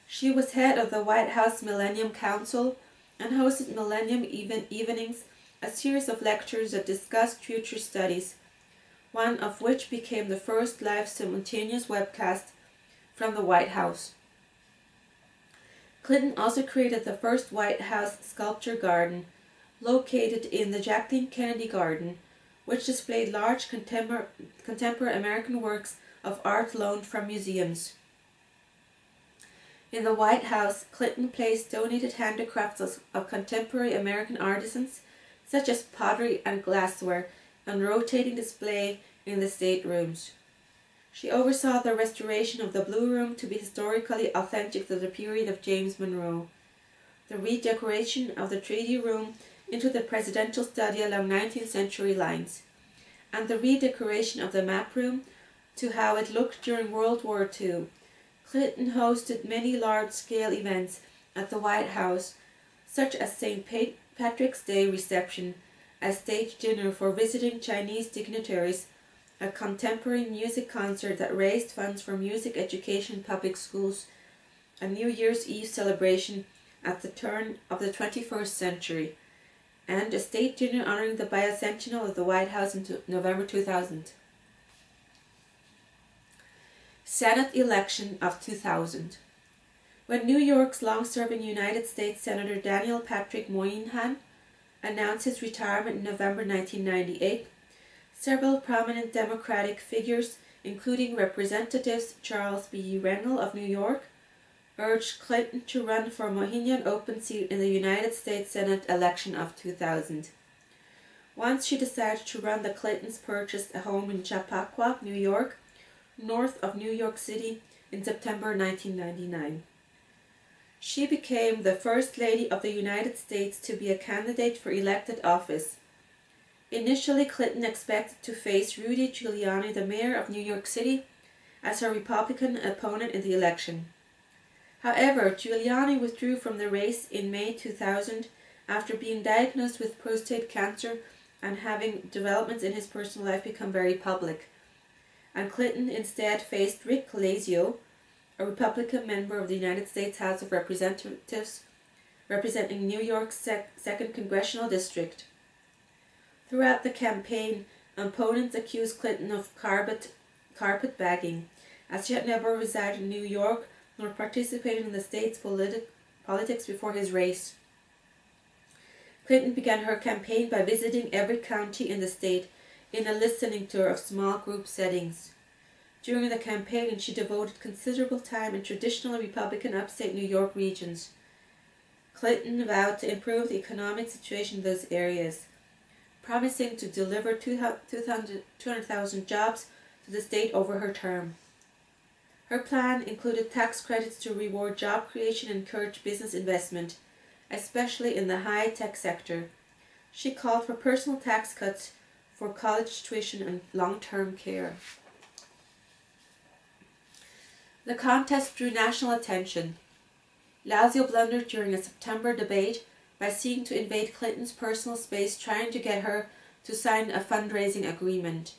She was head of the White House Millennium Council and hosted Millennium Evenings, a series of lectures that discussed future studies, one of which became the first live simultaneous webcast from the White House. Clinton also created the first White House sculpture garden, located in the Jacqueline Kennedy Garden, which displayed large contemporary American works of art loaned from museums. In the White House, Clinton placed donated handicrafts of contemporary American artisans, such as pottery and glassware, on rotating display in the staterooms. She oversaw the restoration of the Blue Room to be historically authentic to the period of James Monroe, the redecoration of the Treaty Room into the presidential study along 19th century lines, and the redecoration of the Map Room to how it looked during World War II. Clinton hosted many large-scale events at the White House, such as St. Patrick's Day reception, a stage dinner for visiting Chinese dignitaries, a contemporary music concert that raised funds for music education in public schools, a New Year's Eve celebration at the turn of the 21st century, and a state dinner honoring the bicentennial of the White House in November 2000. Senate election of 2000. When New York's long-serving United States Senator Daniel Patrick Moynihan announced his retirement in November 1998, several prominent Democratic figures, including Representatives Charles B. Rangel of New York, urged Clinton to run for a Moynihan open seat in the United States Senate election of 2000. Once she decided to run, the Clintons purchased a home in Chappaqua, New York, north of New York City, in September 1999. She became the First Lady of the United States to be a candidate for elected office. Initially, Clinton expected to face Rudy Giuliani, the mayor of New York City, as her Republican opponent in the election. However, Giuliani withdrew from the race in May 2000 after being diagnosed with prostate cancer and having developments in his personal life become very public. And Clinton instead faced Rick Lazio, a Republican member of the United States House of Representatives, representing New York's 2nd Congressional District. Throughout the campaign, opponents accused Clinton of carpetbagging, as she had never resided in New York nor participated in the state's politics before his race. Clinton began her campaign by visiting every county in the state in a listening tour of small group settings. During the campaign, she devoted considerable time in traditional Republican upstate New York regions. Clinton vowed to improve the economic situation in those areas, promising to deliver 200,000 jobs to the state over her term. Her plan included tax credits to reward job creation and encourage business investment, especially in the high-tech sector. She called for personal tax cuts for college tuition and long-term care. The contest drew national attention. Lazio blundered during a September debate by seeking to invade Clinton's personal space, trying to get her to sign a fundraising agreement.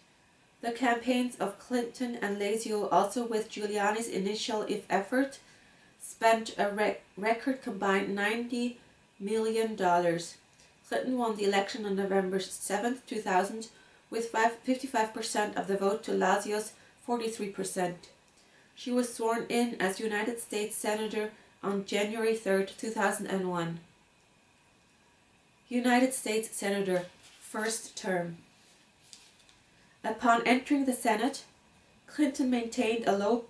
The campaigns of Clinton and Lazio, also with Giuliani's initial effort, spent a record combined $90 million. Clinton won the election on November 7, 2000, with 55% of the vote to Lazio's 43%. She was sworn in as United States Senator on January 3, 2001. United States Senator, first term. Upon entering the Senate, Clinton maintained a low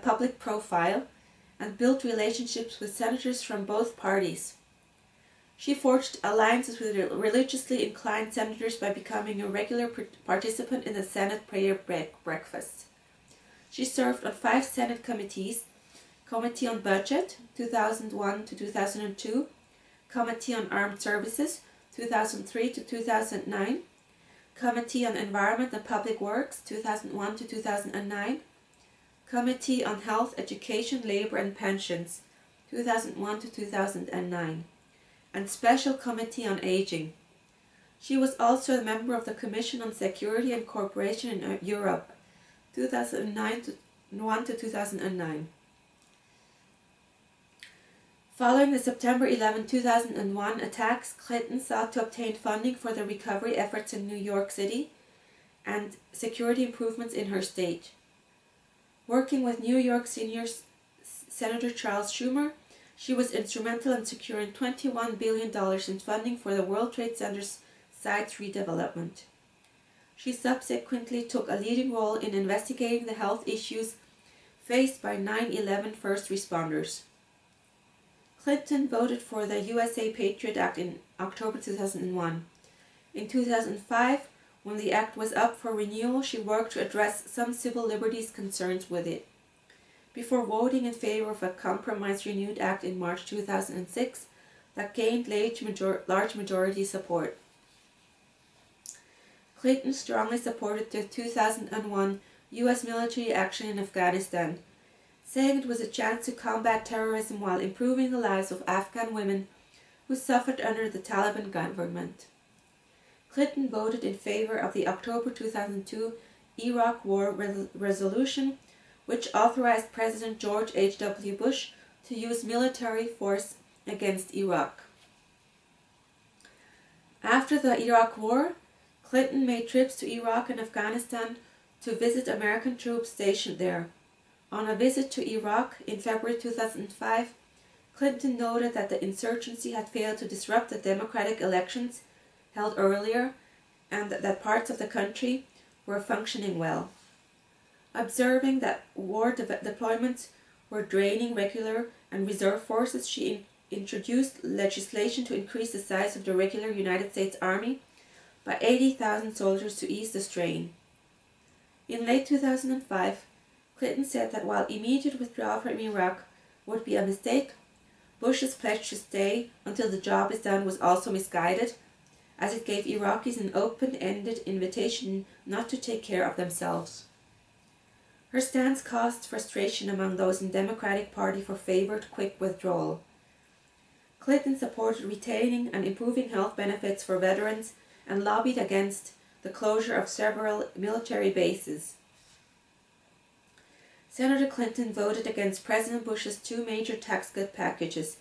public profile and built relationships with senators from both parties. She forged alliances with religiously inclined senators by becoming a regular participant in the Senate prayer breakfast. She served on 5 Senate committees: Committee on Budget, 2001 to 2002, Committee on Armed Services, 2003 to 2009, Committee on Environment and Public Works, 2001 to 2009, Committee on Health, Education, Labor and Pensions, 2001 to 2009, and Special Committee on Aging. She was also a member of the Commission on Security and Cooperation in Europe, 2001 to 2009. Following the September 11, 2001 attacks, Clinton sought to obtain funding for the recovery efforts in New York City and security improvements in her state. Working with New York Senior Senator Charles Schumer, she was instrumental in securing $21 billion in funding for the World Trade Center's site's redevelopment. She subsequently took a leading role in investigating the health issues faced by 9/11 first responders. Clinton voted for the USA Patriot Act in October 2001. In 2005, when the act was up for renewal, she worked to address some civil liberties concerns with it, before voting in favor of a compromise renewed act in March 2006 that gained large majority support. Clinton strongly supported the 2001 U.S. military action in Afghanistan, saying it was a chance to combat terrorism while improving the lives of Afghan women who suffered under the Taliban government. Clinton voted in favor of the October 2002 Iraq War resolution, which authorized President George H.W. Bush to use military force against Iraq. After the Iraq War, Clinton made trips to Iraq and Afghanistan to visit American troops stationed there. On a visit to Iraq in February 2005, Clinton noted that the insurgency had failed to disrupt the democratic elections held earlier and that parts of the country were functioning well. Observing that war deployments were draining regular and reserve forces, she introduced legislation to increase the size of the regular United States Army by 80,000 soldiers to ease the strain. In late 2005, Clinton said that while immediate withdrawal from Iraq would be a mistake, Bush's pledge to stay until the job is done was also misguided, as it gave Iraqis an open-ended invitation not to take care of themselves. Her stance caused frustration among those in the Democratic Party who favored quick withdrawal. Clinton supported retaining and improving health benefits for veterans and lobbied against the closure of several military bases. Senator Clinton voted against President Bush's 2 major tax cut packages,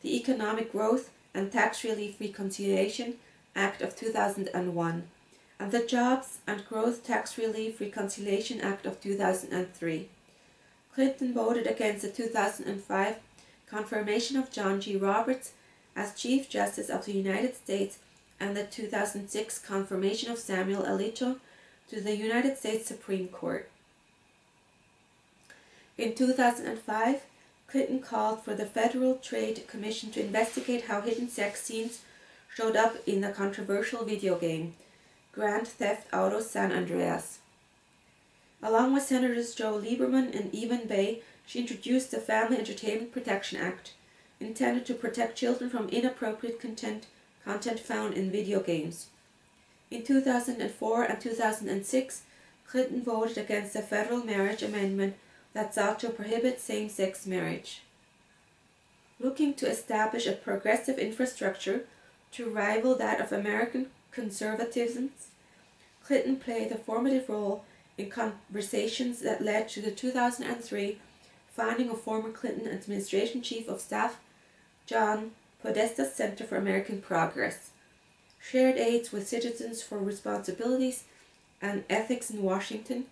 the Economic Growth and Tax Relief Reconciliation Act of 2001 and the Jobs and Growth Tax Relief Reconciliation Act of 2003. Clinton voted against the 2005 confirmation of John G. Roberts as Chief Justice of the United States and the 2006 confirmation of Samuel Alito to the United States Supreme Court. In 2005, Clinton called for the Federal Trade Commission to investigate how hidden sex scenes showed up in the controversial video game Grand Theft Auto San Andreas. Along with Senators Joe Lieberman and Evan Bayh, she introduced the Family Entertainment Protection Act, intended to protect children from inappropriate content found in video games. In 2004 and 2006, Clinton voted against the federal marriage amendment that sought to prohibit same-sex marriage. Looking to establish a progressive infrastructure to rival that of American conservatism, Clinton played a formative role in conversations that led to the 2003 founding of former Clinton Administration Chief of Staff John Podesta's Center for American Progress, shared aids with Citizens for Responsibilities and Ethics in Washington,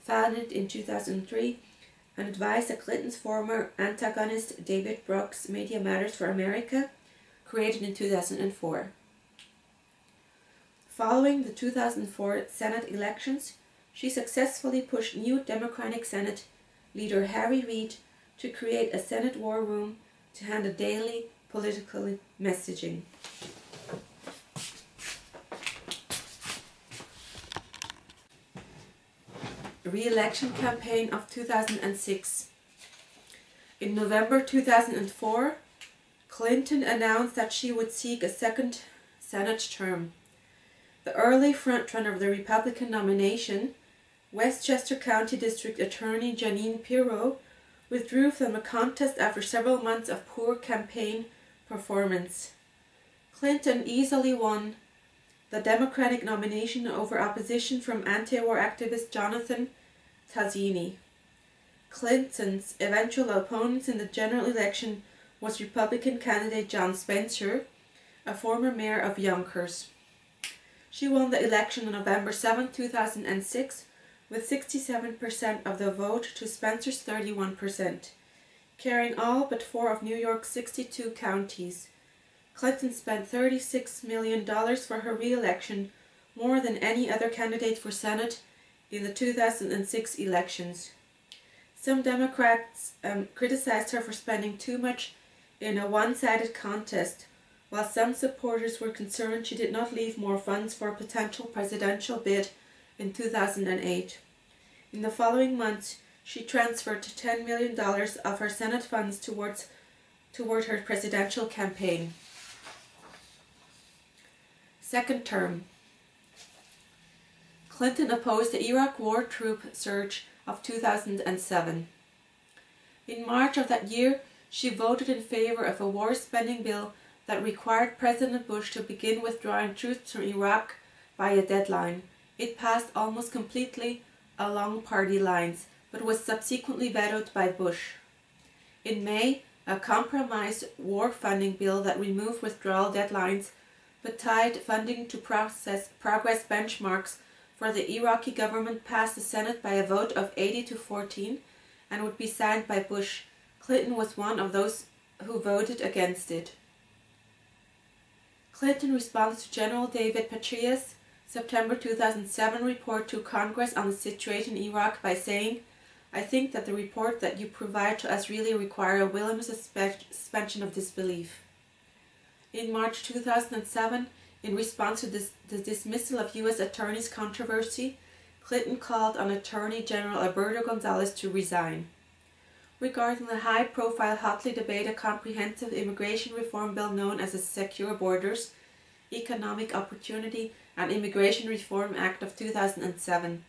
founded in 2003, and advised the Clintons' former antagonist David Brooks' Media Matters for America, created in 2004. Following the 2004 Senate elections, she successfully pushed new Democratic Senate leader Harry Reid to create a Senate war room to handle daily political messaging. re-election campaign of 2006. In November 2004, Clinton announced that she would seek a second Senate term. The early frontrunner of the Republican nomination, Westchester County District Attorney Jeanine Pirro, withdrew from the contest after several months of poor campaign performance. Clinton easily won the Democratic nomination over opposition from anti-war activist Jonathan Tazzini. Clinton's eventual opponent in the general election was Republican candidate John Spencer, a former mayor of Yonkers. She won the election on November 7, 2006, with 67% of the vote to Spencer's 31%, carrying all but 4 of New York's 62 counties. Clinton spent $36 million for her re-election, more than any other candidate for Senate in the 2006 elections. Some Democrats criticized her for spending too much in a one-sided contest, while some supporters were concerned she did not leave more funds for a potential presidential bid in 2008. In the following months, she transferred $10 million of her Senate funds toward her presidential campaign. Second term. Clinton opposed the Iraq war troop surge of 2007. In March of that year, she voted in favor of a war spending bill that required President Bush to begin withdrawing troops from Iraq by a deadline. It passed almost completely along party lines, but was subsequently vetoed by Bush. In May, a compromise war funding bill that removed withdrawal deadlines but tied funding to progress benchmarks for the Iraqi government passed the Senate by a vote of 80-14 and would be signed by Bush. Clinton was one of those who voted against it. Clinton responded to General David Petraeus' September 2007 report to Congress on the situation in Iraq by saying, "I think that the report that you provide to us really require a willing suspension of disbelief." In March 2007, in response to the dismissal of U.S. Attorney's controversy, Clinton called on Attorney General Alberto Gonzales to resign. Regarding the high-profile, hotly debated comprehensive immigration reform bill known as the Secure Borders, Economic Opportunity and Immigration Reform Act of 2007,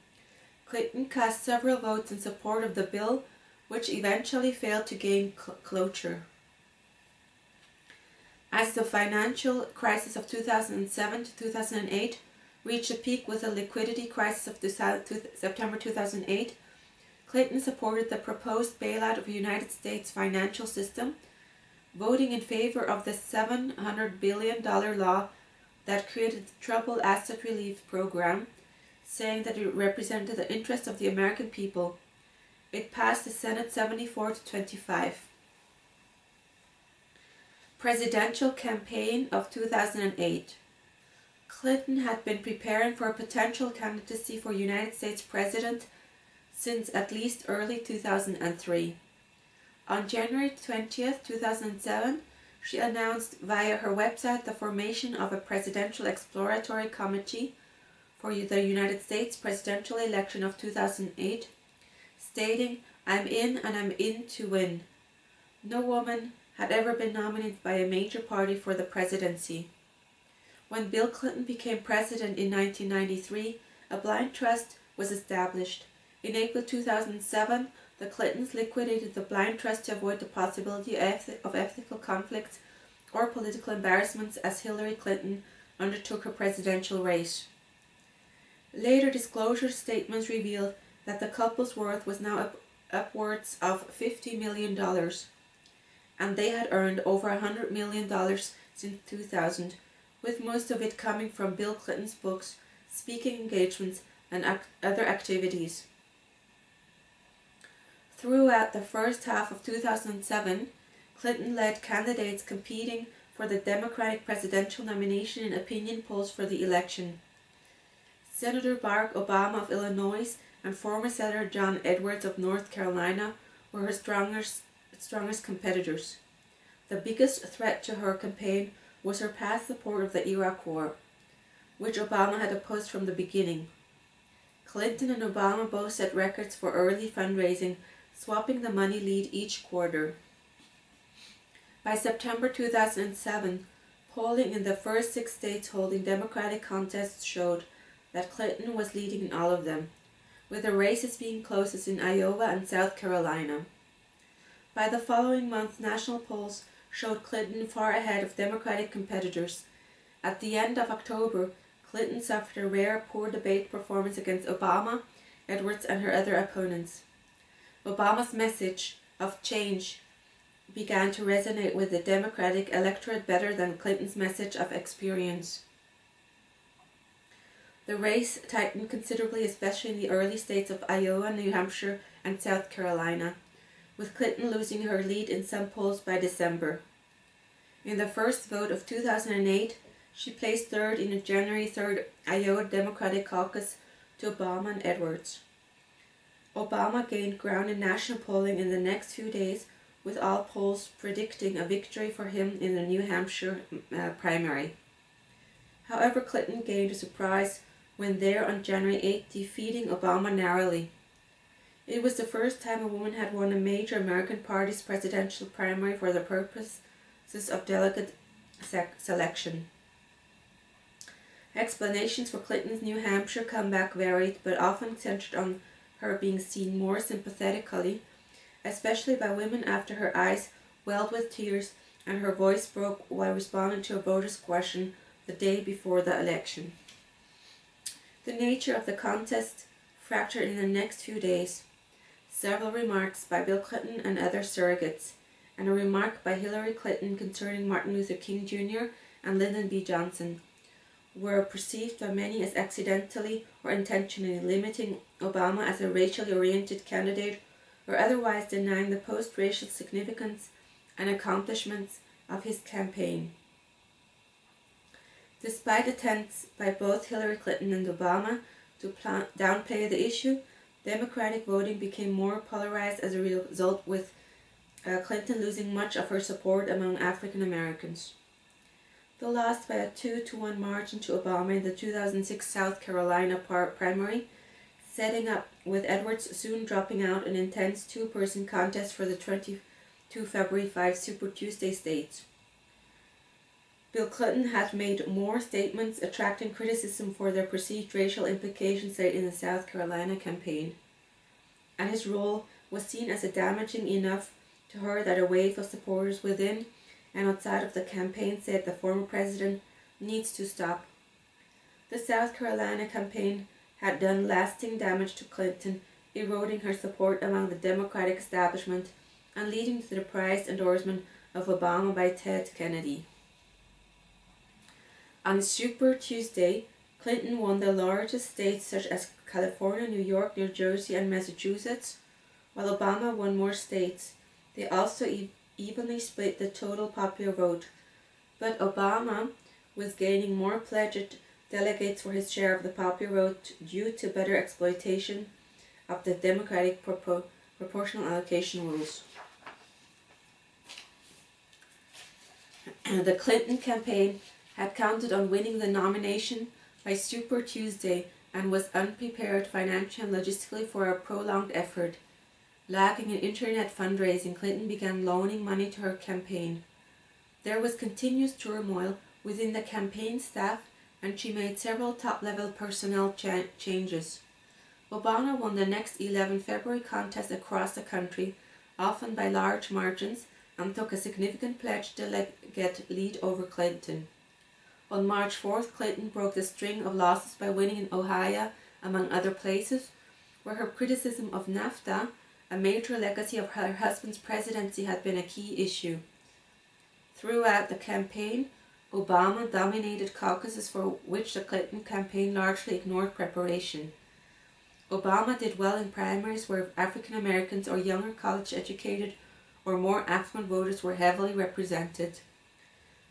Clinton cast several votes in support of the bill, which eventually failed to gain cloture. As the financial crisis of 2007 to 2008 reached a peak with the liquidity crisis of September 2008, Clinton supported the proposed bailout of the United States financial system, voting in favor of the $700 billion law that created the Troubled Asset Relief Program, saying that it represented the interests of the American people. It passed the Senate 74-25. Presidential campaign of 2008. Clinton had been preparing for a potential candidacy for United States President since at least early 2003. On January 20, 2007, she announced via her website the formation of a Presidential Exploratory Committee for the United States presidential election of 2008, stating, "I'm in and I'm in to win." No woman had ever been nominated by a major party for the presidency. When Bill Clinton became president in 1993, a blind trust was established. In April 2007, the Clintons liquidated the blind trust to avoid the possibility of ethical conflicts or political embarrassments as Hillary Clinton undertook her presidential race. Later disclosure statements revealed that the couple's worth was now upwards of $50 million, and they had earned over $100 million since 2000, with most of it coming from Bill Clinton's books, speaking engagements, and other activities. Throughout the first half of 2007, Clinton led candidates competing for the Democratic presidential nomination in opinion polls for the election. Senator Barack Obama of Illinois and former Senator John Edwards of North Carolina were her strongest competitors. The biggest threat to her campaign was her past support of the Iraq War, which Obama had opposed from the beginning. Clinton and Obama both set records for early fundraising, swapping the money lead each quarter. By September 2007, polling in the first 6 states holding Democratic contests showed that Clinton was leading in all of them, with the races being closest in Iowa and South Carolina. By the following month, national polls showed Clinton far ahead of Democratic competitors. At the end of October, Clinton suffered a rare poor debate performance against Obama, Edwards, and her other opponents. Obama's message of change began to resonate with the Democratic electorate better than Clinton's message of experience. The race tightened considerably, especially in the early states of Iowa, New Hampshire, and South Carolina, with Clinton losing her lead in some polls by December. In the first vote of 2008, she placed third in a January 3rd Iowa Democratic caucus to Obama and Edwards. Obama gained ground in national polling in the next few days, with all polls predicting a victory for him in the New Hampshire primary. However, Clinton gained a surprise win there on January 8, defeating Obama narrowly. It was the first time a woman had won a major American party's presidential primary for the purposes of delegate selection. Explanations for Clinton's New Hampshire comeback varied, but often centered on her being seen more sympathetically, especially by women after her eyes welled with tears and her voice broke while responding to a voter's question the day before the election. The nature of the contest fractured in the next few days. Several remarks by Bill Clinton and other surrogates, and a remark by Hillary Clinton concerning Martin Luther King Jr. and Lyndon B. Johnson were perceived by many as accidentally or intentionally limiting Obama as a racially oriented candidate or otherwise denying the post-racial significance and accomplishments of his campaign. Despite attempts by both Hillary Clinton and Obama to downplay the issue, Democratic voting became more polarized as a result, with Clinton losing much of her support among African Americans. Though lost by a 2-1 margin to Obama in the 2006 South Carolina primary, setting up with Edwards soon dropping out an intense two-person contest for the 22 February 5 Super Tuesday states. Bill Clinton had made more statements attracting criticism for their perceived racial implications late in the South Carolina campaign, and his role was seen as damaging enough to her that a wave of supporters within and outside of the campaign said the former president needs to stop. The South Carolina campaign had done lasting damage to Clinton, eroding her support among the Democratic establishment and leading to the prized endorsement of Obama by Ted Kennedy. On Super Tuesday, Clinton won the largest states such as California, New York, New Jersey, and Massachusetts, while Obama won more states. They also evenly split the total popular vote, but Obama was gaining more pledged delegates for his share of the popular vote due to better exploitation of the Democratic proportional allocation rules. The Clinton campaign had counted on winning the nomination by Super Tuesday and was unprepared financially and logistically for a prolonged effort. Lacking in internet fundraising, Clinton began loaning money to her campaign. There was continuous turmoil within the campaign staff, and she made several top-level personnel changes. Obama won the next 11 February contests across the country, often by large margins, and took a significant pledged delegate lead over Clinton. On March 4th, Clinton broke the string of losses by winning in Ohio, among other places, where her criticism of NAFTA, a major legacy of her husband's presidency, had been a key issue. Throughout the campaign, Obama dominated caucuses for which the Clinton campaign largely ignored preparation. Obama did well in primaries where African Americans or younger college-educated or more affluent voters were heavily represented.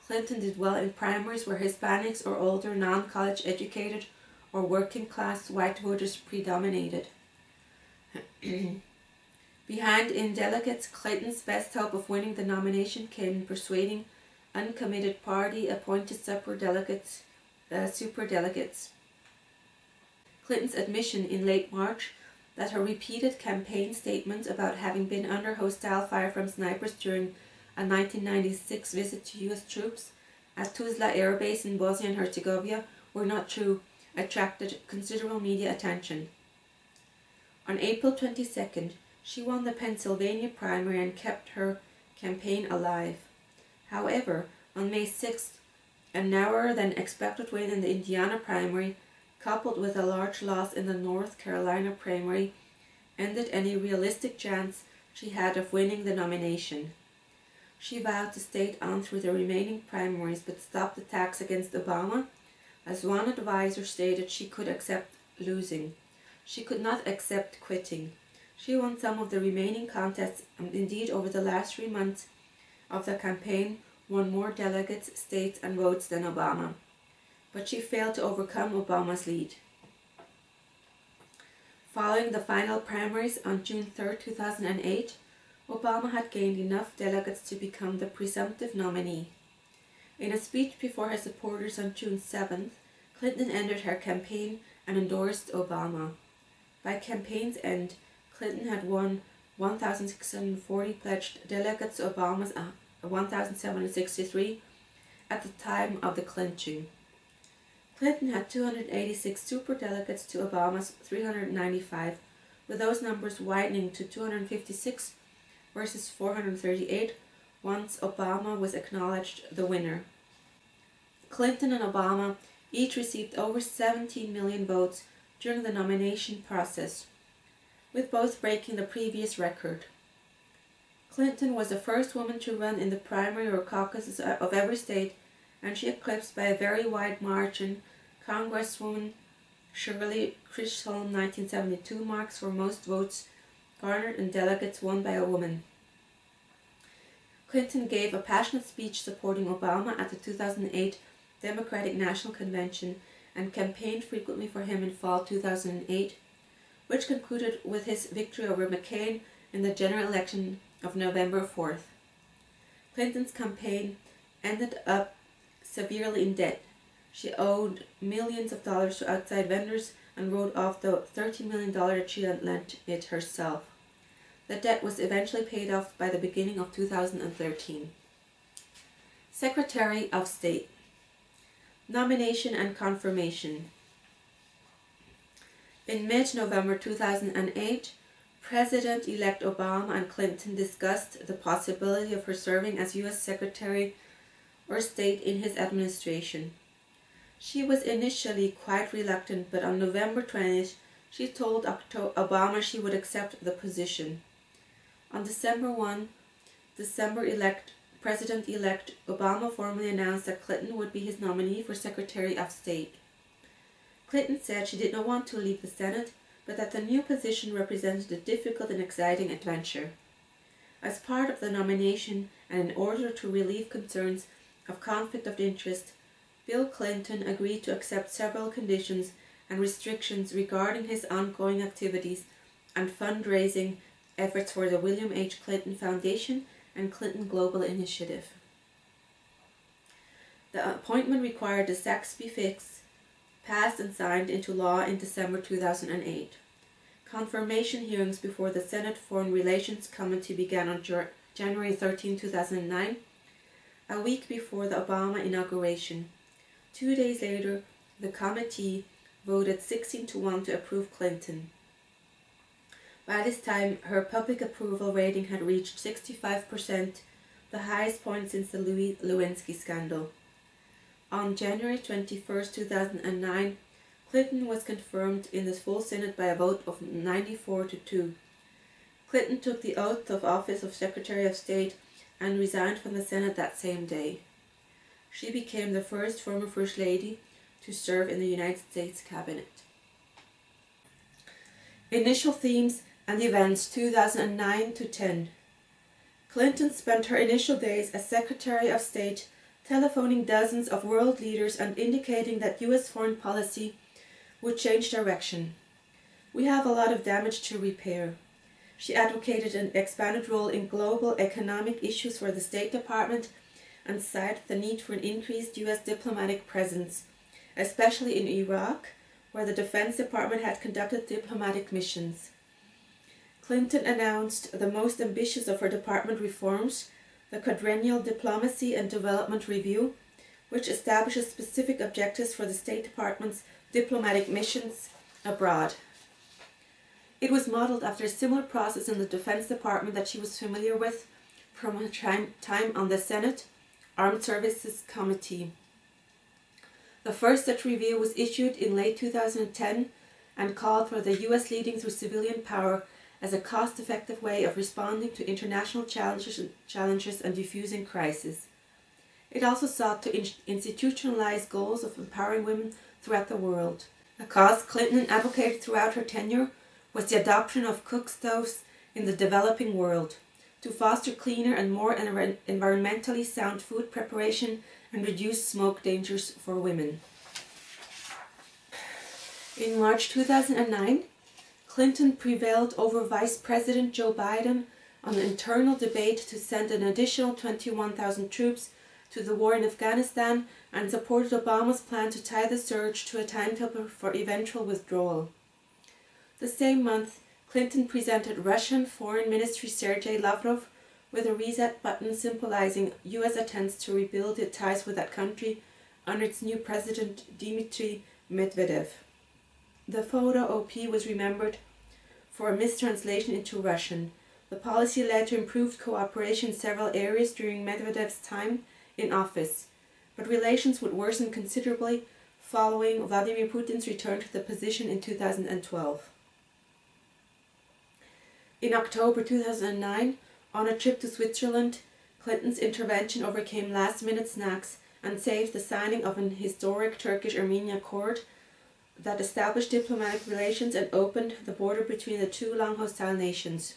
Clinton did well in primaries where Hispanics or older non-college educated or working-class white voters predominated. Behind in delegates, Clinton's best hope of winning the nomination came in persuading uncommitted party-appointed superdelegates. Clinton's admission in late March that her repeated campaign statements about having been under hostile fire from snipers during a 1996 visit to U.S. troops at Tuzla Air Base in Bosnia and Herzegovina were not true attracted considerable media attention. On April 22nd, she won the Pennsylvania primary and kept her campaign alive. However, on May 6th, a narrower than expected win in the Indiana primary, coupled with a large loss in the North Carolina primary, ended any realistic chance she had of winning the nomination. She vowed to stay on through the remaining primaries but stopped attacks against Obama. As one advisor stated, she could accept losing. She could not accept quitting. She won some of the remaining contests and indeed over the last 3 months of the campaign won more delegates, states and votes than Obama. But she failed to overcome Obama's lead. Following the final primaries on June 3, 2008, Obama had gained enough delegates to become the presumptive nominee. In a speech before her supporters on June 7th, Clinton ended her campaign and endorsed Obama. By campaign's end, Clinton had won 1,640 pledged delegates to Obama's 1,763 at the time of the clinching. Clinton had 286 superdelegates to Obama's 395, with those numbers widening to 256 versus 438 once Obama was acknowledged the winner. Clinton and Obama each received over 17 million votes during the nomination process, with both breaking the previous record. Clinton was the first woman to run in the primary or caucuses of every state, and she eclipsed by a very wide margin Congresswoman Shirley Chisholm 1972 marks for most votes garnered in delegates won by a woman. Clinton gave a passionate speech supporting Obama at the 2008 Democratic National Convention and campaigned frequently for him in fall 2008, which concluded with his victory over McCain in the general election of November 4th. Clinton's campaign ended up severely in debt. She owed millions of dollars to outside vendors and wrote off the $30 million that she had lent it herself. The debt was eventually paid off by the beginning of 2013. Secretary of State. Nomination and confirmation. In mid-November 2008, President-elect Obama and Clinton discussed the possibility of her serving as U.S. Secretary of State in his administration. She was initially quite reluctant, but on November 20th, she told Obama she would accept the position. On December 1, President-elect Obama formally announced that Clinton would be his nominee for Secretary of State. Clinton said she did not want to leave the Senate, but that the new position represented a difficult and exciting adventure. As part of the nomination, and in order to relieve concerns of conflict of interest, Bill Clinton agreed to accept several conditions and restrictions regarding his ongoing activities and fundraising efforts for the William H. Clinton Foundation and Clinton Global Initiative. The appointment required the Saxby Fix, passed and signed into law in December 2008. Confirmation hearings before the Senate Foreign Relations Committee began on January 13, 2009, a week before the Obama inauguration. 2 days later, the committee voted 16-1 to approve Clinton. By this time, her public approval rating had reached 65%, the highest point since the Lewinsky scandal. On January 21, 2009, Clinton was confirmed in the full Senate by a vote of 94-2. Clinton took the oath of office of Secretary of State and resigned from the Senate that same day. She became the first former First Lady to serve in the United States Cabinet. Initial themes and events 2009-10. Clinton spent her initial days as Secretary of State telephoning dozens of world leaders and indicating that U.S. foreign policy would change direction. We have a lot of damage to repair. She advocated an expanded role in global economic issues for the State Department and cited the need for an increased U.S. diplomatic presence, especially in Iraq, where the Defense Department had conducted diplomatic missions. Clinton announced the most ambitious of her department reforms, the Quadrennial Diplomacy and Development Review, which establishes specific objectives for the State Department's diplomatic missions abroad. It was modeled after a similar process in the Defense Department that she was familiar with from her time on the Senate Armed Services Committee. The first such review was issued in late 2010 and called for the U.S. leading through civilian power as a cost-effective way of responding to international challenges and diffusing crises. It also sought to institutionalize goals of empowering women throughout the world. A cause Clinton advocated throughout her tenure was the adoption of cook stoves in the developing world, to foster cleaner and more environmentally sound food preparation and reduce smoke dangers for women. In March 2009, Clinton prevailed over Vice President Joe Biden on an internal debate to send an additional 21,000 troops to the war in Afghanistan and supported Obama's plan to tie the surge to a timetable for eventual withdrawal. The same month, Clinton presented Russian Foreign Minister Sergei Lavrov with a reset button symbolizing U.S. attempts to rebuild its ties with that country under its new president Dmitry Medvedev. The photo OP was remembered for a mistranslation into Russian. The policy led to improved cooperation in several areas during Medvedev's time in office, but relations would worsen considerably following Vladimir Putin's return to the position in 2012. In October 2009, on a trip to Switzerland, Clinton's intervention overcame last-minute snags and saved the signing of an historic Turkish-Armenian accord that established diplomatic relations and opened the border between the two long hostile nations.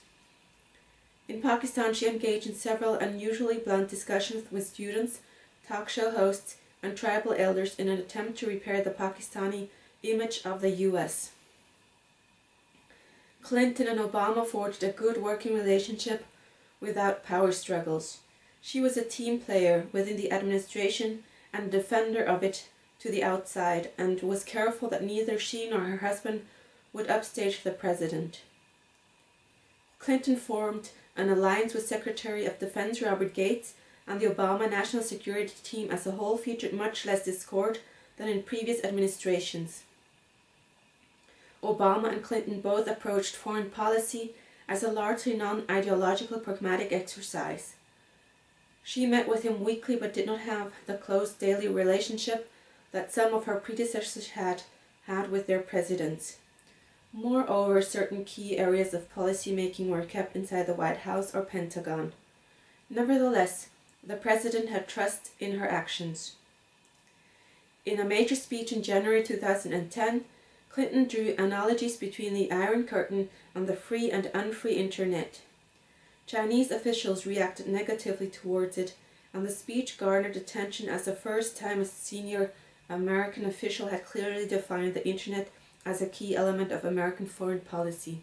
In Pakistan, she engaged in several unusually blunt discussions with students, talk show hosts, and tribal elders in an attempt to repair the Pakistani image of the U.S. Clinton and Obama forged a good working relationship without power struggles. She was a team player within the administration and a defender of it to the outside, and was careful that neither she nor her husband would upstage the president. Clinton formed an alliance with Secretary of Defense Robert Gates, and the Obama National Security Team as a whole featured much less discord than in previous administrations. Obama and Clinton both approached foreign policy as a largely non-ideological pragmatic exercise. She met with him weekly but did not have the close daily relationship that some of her predecessors had with their presidents. Moreover, certain key areas of policy making were kept inside the White House or Pentagon. Nevertheless, the president had trust in her actions. In a major speech in January 2010, Clinton drew analogies between the Iron Curtain and the free and unfree Internet. Chinese officials reacted negatively towards it, and the speech garnered attention as the first time a senior American official had clearly defined the Internet as a key element of American foreign policy.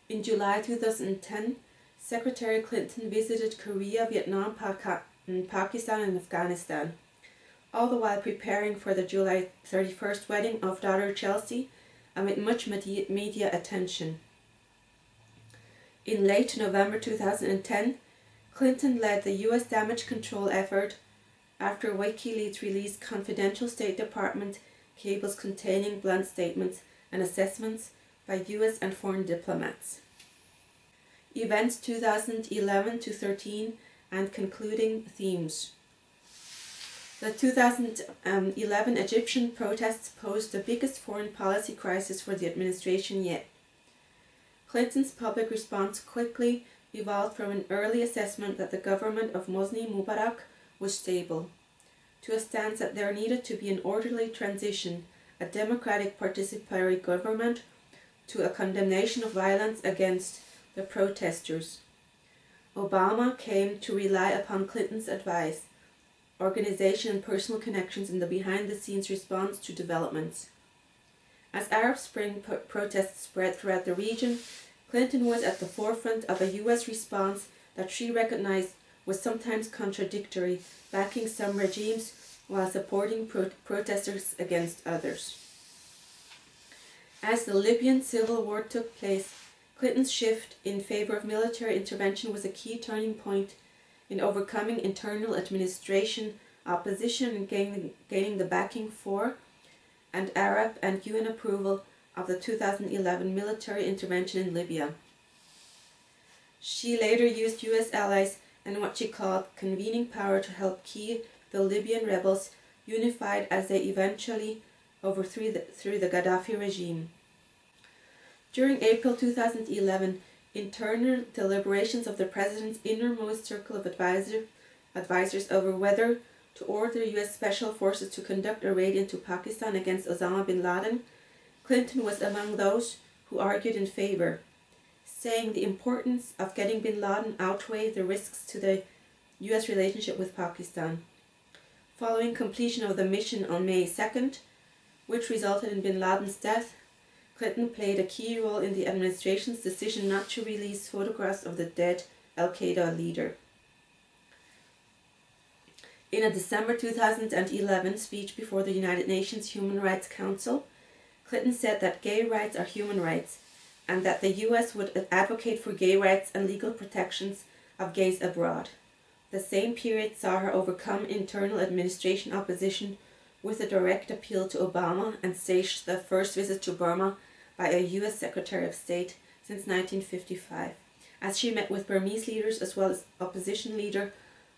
In July 2010, Secretary Clinton visited Korea, Vietnam, Pakistan and Afghanistan, all the while preparing for the July 31st wedding of daughter Chelsea amid much media attention. In late November 2010, Clinton led the U.S. damage control effort after WikiLeaks released confidential State Department cables containing blunt statements and assessments by U.S. and foreign diplomats. Events 2011-13 and concluding themes. The 2011 Egyptian protests posed the biggest foreign policy crisis for the administration yet. Clinton's public response quickly evolved from an early assessment that the government of Hosni Mubarak was stable, to a stance that there needed to be an orderly transition, a democratic participatory government, to a condemnation of violence against the protesters. Obama came to rely upon Clinton's advice, organization and personal connections in the behind-the-scenes response to developments. As Arab Spring protests spread throughout the region, Clinton was at the forefront of a U.S. response that she recognized was sometimes contradictory, backing some regimes while supporting protesters against others. As the Libyan civil war took place, Clinton's shift in favor of military intervention was a key turning point in overcoming internal administration opposition and gaining the backing for and Arab and UN approval of the 2011 military intervention in Libya. She later used US allies and what she called convening power to help keep the Libyan rebels unified as they eventually overthrew the Gaddafi regime. During April 2011, internal deliberations of the president's innermost circle of advisors over whether to order US special forces to conduct a raid into Pakistan against Osama bin Laden, Clinton was among those who argued in favor, saying the importance of getting bin Laden outweighed the risks to the US relationship with Pakistan. Following completion of the mission on May 2nd, which resulted in bin Laden's death, Clinton played a key role in the administration's decision not to release photographs of the dead al-Qaeda leader. In a December 2011 speech before the United Nations Human Rights Council, Clinton said that gay rights are human rights and that the US would advocate for gay rights and legal protections of gays abroad. The same period saw her overcome internal administration opposition with a direct appeal to Obama and staged the first visit to Burma by a US Secretary of State since 1955, as she met with Burmese leaders as well as opposition leader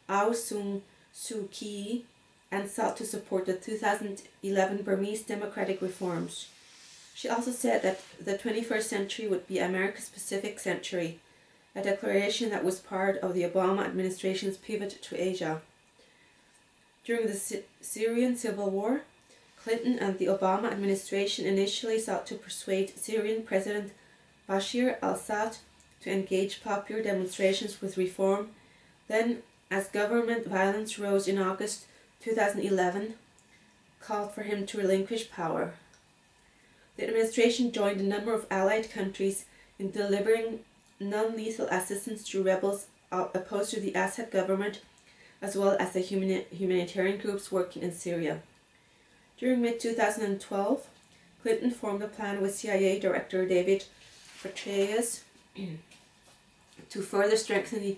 Aung San Suu Kyi and sought to support the 2011 Burmese democratic reforms. She also said that the 21st century would be America's Pacific century, a declaration that was part of the Obama administration's pivot to Asia. During the Syrian civil war, Clinton and the Obama administration initially sought to persuade Syrian President Bashar al-Assad to engage popular demonstrations with reform. Then, as government violence rose in August 2011, called for him to relinquish power. The administration joined a number of allied countries in delivering non-lethal assistance to rebels opposed to the Assad government, as well as the humanitarian groups working in Syria. During mid-2012, Clinton formed a plan with CIA Director David Petraeus to further strengthen the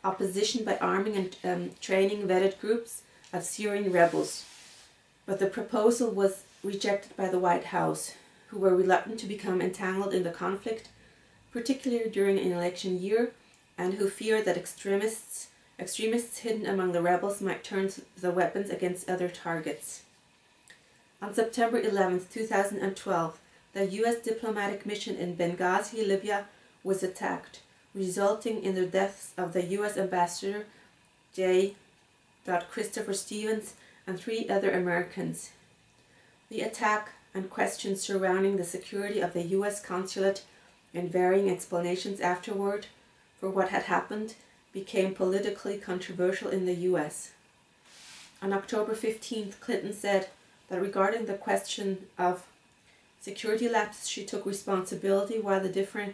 opposition by arming and training vetted groups of Syrian rebels. But the proposal was rejected by the White House, who were reluctant to become entangled in the conflict, particularly during an election year, and who feared that extremists hidden among the rebels might turn the weapons against other targets. On September 11, 2012, the U.S. diplomatic mission in Benghazi, Libya, was attacked, resulting in the deaths of the U.S. ambassador J. Christopher Stevens and 3 other Americans. The attack and questions surrounding the security of the U.S. consulate and varying explanations afterward for what had happened became politically controversial in the U.S. On October 15th, Clinton said that regarding the question of security lapses, she took responsibility while the differing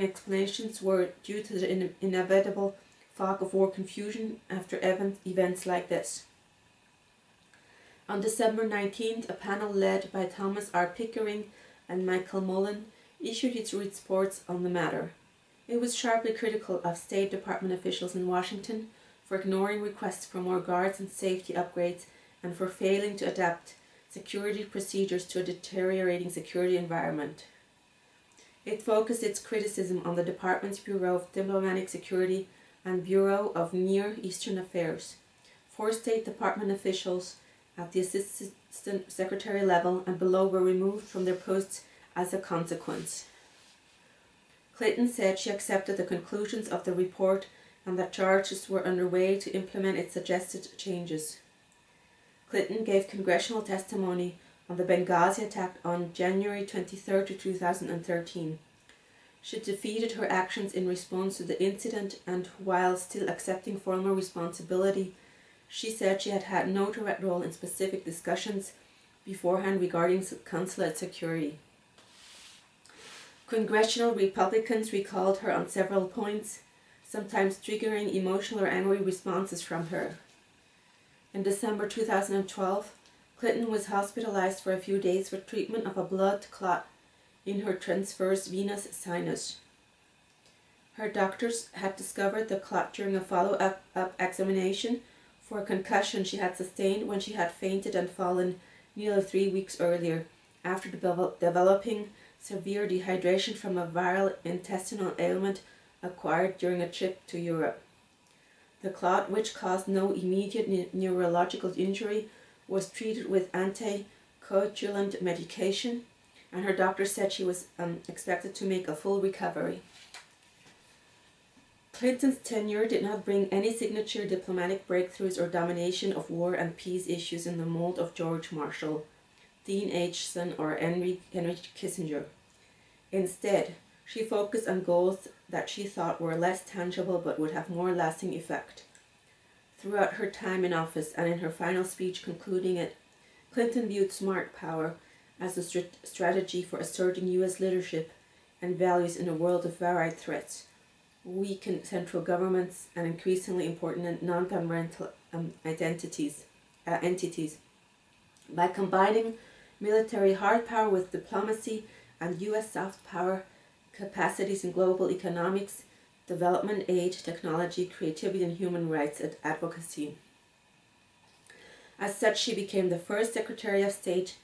explanations were due to the inevitable fog of war confusion after events like this. On December 19th, a panel led by Thomas R. Pickering and Michael Mullen issued its reports on the matter. It was sharply critical of State Department officials in Washington for ignoring requests for more guards and safety upgrades and for failing to adapt security procedures to a deteriorating security environment. It focused its criticism on the department's Bureau of Diplomatic Security and Bureau of Near Eastern Affairs. 4 State Department officials at the Assistant Secretary level and below were removed from their posts as a consequence. Clinton said she accepted the conclusions of the report and that charges were underway to implement its suggested changes. Clinton gave congressional testimony on the Benghazi attack on January 23, 2013. She defended her actions in response to the incident and, while still accepting formal responsibility, she said she had had no direct role in specific discussions beforehand regarding consulate security. Congressional Republicans recalled her on several points, sometimes triggering emotional or angry responses from her. In December 2012, Clinton was hospitalized for a few days for treatment of a blood clot in her transverse venous sinus. Her doctors had discovered the clot during a follow-up examination for a concussion she had sustained when she had fainted and fallen nearly 3 weeks earlier, after developing severe dehydration from a viral intestinal ailment acquired during a trip to Europe. The clot, which caused no immediate neurological injury, was treated with anticoagulant medication, and her doctor said she was expected to make a full recovery. Clinton's tenure did not bring any signature diplomatic breakthroughs or domination of war and peace issues in the mold of George Marshall, Dean Acheson, or Henry Kissinger. Instead, she focused on goals that she thought were less tangible but would have more lasting effect. Throughout her time in office and in her final speech concluding it, Clinton viewed smart power as a strategy for asserting U.S. leadership and values in a world of varied threats, weakened central governments, and increasingly important non-governmental entities. By combining military hard power with diplomacy and U.S. soft power capacities in global economics, development aid, technology, creativity, and human rights advocacy. As such, she became the first Secretary of State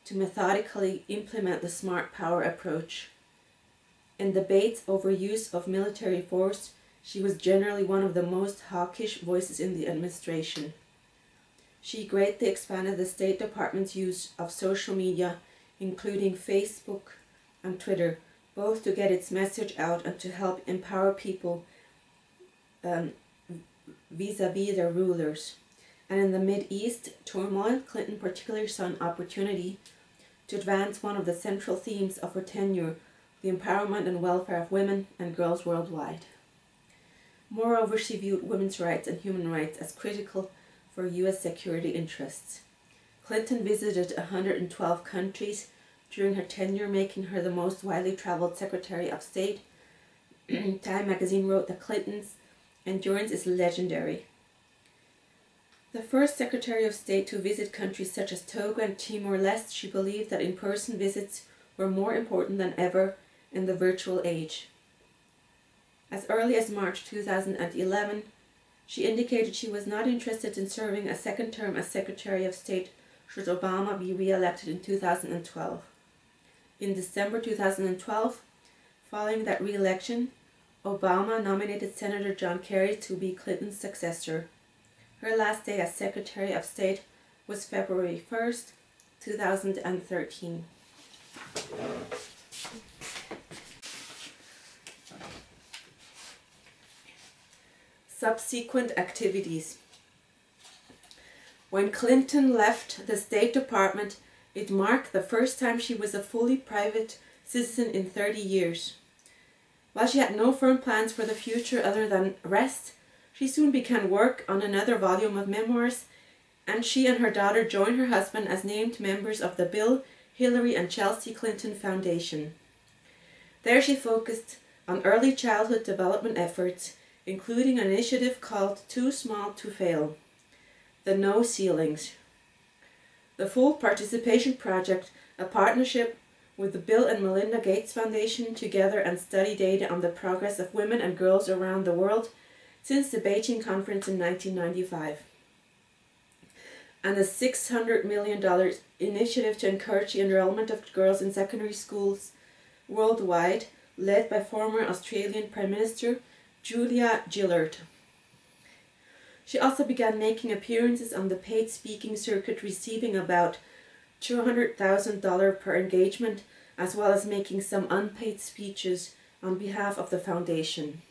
to methodically implement the smart power approach. In debates over use of military force, she was generally one of the most hawkish voices in the administration. She greatly expanded the State Department's use of social media, including Facebook and Twitter, both to get its message out and to help empower people vis-a-vis their rulers. And in the Mid-East turmoil, Clinton particularly saw an opportunity to advance one of the central themes of her tenure, the empowerment and welfare of women and girls worldwide. Moreover, she viewed women's rights and human rights as critical for U.S. security interests. Clinton visited 112 countries during her tenure, making her the most widely traveled Secretary of State. Time magazine wrote that Clinton's endurance is legendary. The first Secretary of State to visit countries such as Togo and Timor-Leste, she believed that in-person visits were more important than ever in the virtual age. As early as March 2011, she indicated she was not interested in serving a second term as Secretary of State should Obama be re-elected in 2012. In December 2012, following that re-election, Obama nominated Senator John Kerry to be Clinton's successor. Her last day as Secretary of State was February 1st, 2013. Subsequent activities. When Clinton left the State Department, it marked the first time she was a fully private citizen in 30 years. While she had no firm plans for the future other than rest, she soon began work on another volume of memoirs, and she and her daughter joined her husband as named members of the Bill, Hillary, and Chelsea Clinton Foundation. There she focused on early childhood development efforts, including an initiative called Too Small to Fail, the No Ceilings. The Full Participation Project, a partnership with the Bill and Melinda Gates Foundation, together and study data on the progress of women and girls around the world since the Beijing Conference in 1995. And the $600 million initiative to encourage the enrollment of girls in secondary schools worldwide, led by former Australian Prime Minister Julia Gillard. She also began making appearances on the paid speaking circuit, receiving about $200,000 per engagement, as well as making some unpaid speeches on behalf of the foundation.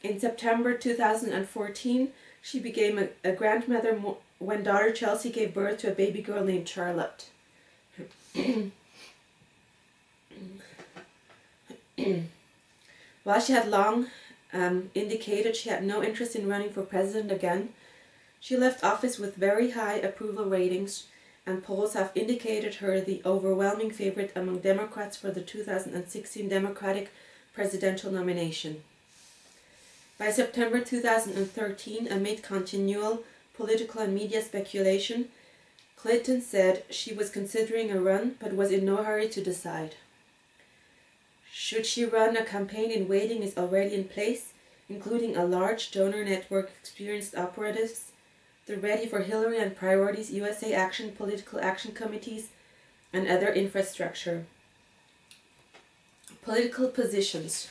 In September 2014, she became a grandmother when daughter Chelsea gave birth to a baby girl named Charlotte. While she had long indicated she had no interest in running for president again, she left office with very high approval ratings, and polls have indicated her the overwhelming favorite among Democrats for the 2016 Democratic presidential nomination. By September 2013, amid continual political and media speculation, Clinton said she was considering a run but was in no hurry to decide. Should she run, a campaign in waiting is already in place, including a large donor network, experienced operatives, the Ready for Hillary and Priorities USA Action political action committees, and other infrastructure. Political positions.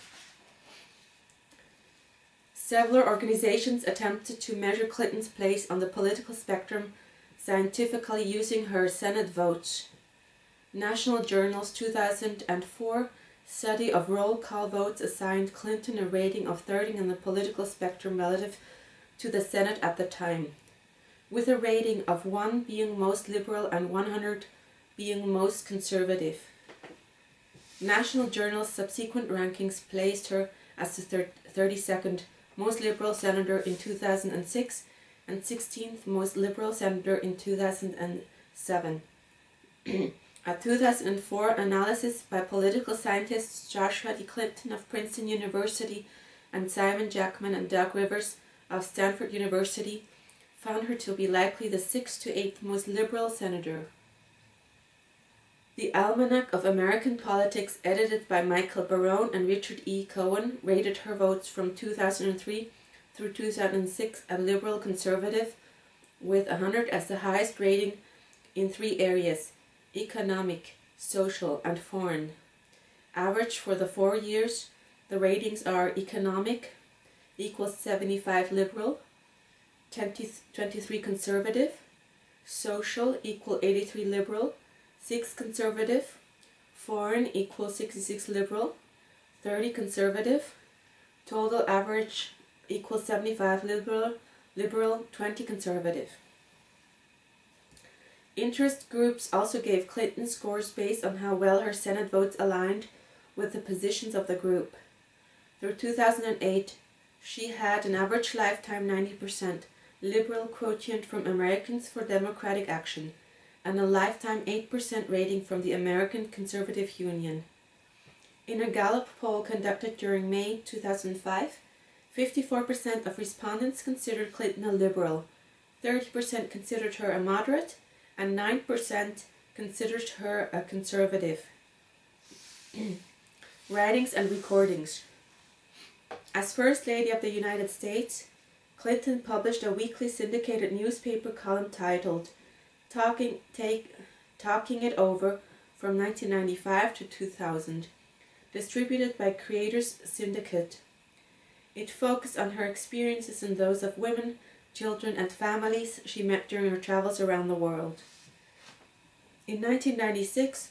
Several organizations attempted to measure Clinton's place on the political spectrum scientifically using her Senate votes. National Journal's 2004 study of roll call votes assigned Clinton a rating of 30 on the political spectrum relative to the Senate at the time, with a rating of 1 being most liberal and 100 being most conservative. National Journal's subsequent rankings placed her as the 32nd most liberal senator in 2006 and 16th most liberal senator in 2007. A 2004 analysis by political scientists Joshua D. Clinton of Princeton University and Simon Jackman and Doug Rivers of Stanford University found her to be likely the 6th to 8th most liberal senator. The Almanac of American Politics, edited by Michael Barone and Richard E. Cohen, rated her votes from 2003 through 2006 a liberal conservative, with 100 as the highest rating in 3 areas: economic, social, and foreign. Average for the 4 years, the ratings are economic equals 75 liberal, 23 conservative, social equal 83 liberal, 6 conservative, foreign equals 66 liberal, 30 conservative, total average equals 75 liberal, 20 conservative. Interest groups also gave Clinton scores based on how well her Senate votes aligned with the positions of the group. Through 2008, she had an average lifetime 90% liberal quotient from Americans for Democratic Action and a lifetime 8% rating from the American Conservative Union. In a Gallup poll conducted during May 2005, 54% of respondents considered Clinton a liberal, 30% considered her a moderate, and 9% considered her a conservative. Writings and recordings. As First Lady of the United States, Clinton published a weekly syndicated newspaper column titled Talking It Over from 1995 to 2000, distributed by Creators Syndicate. It focused on her experiences and those of women, children, and families she met during her travels around the world. In 1996,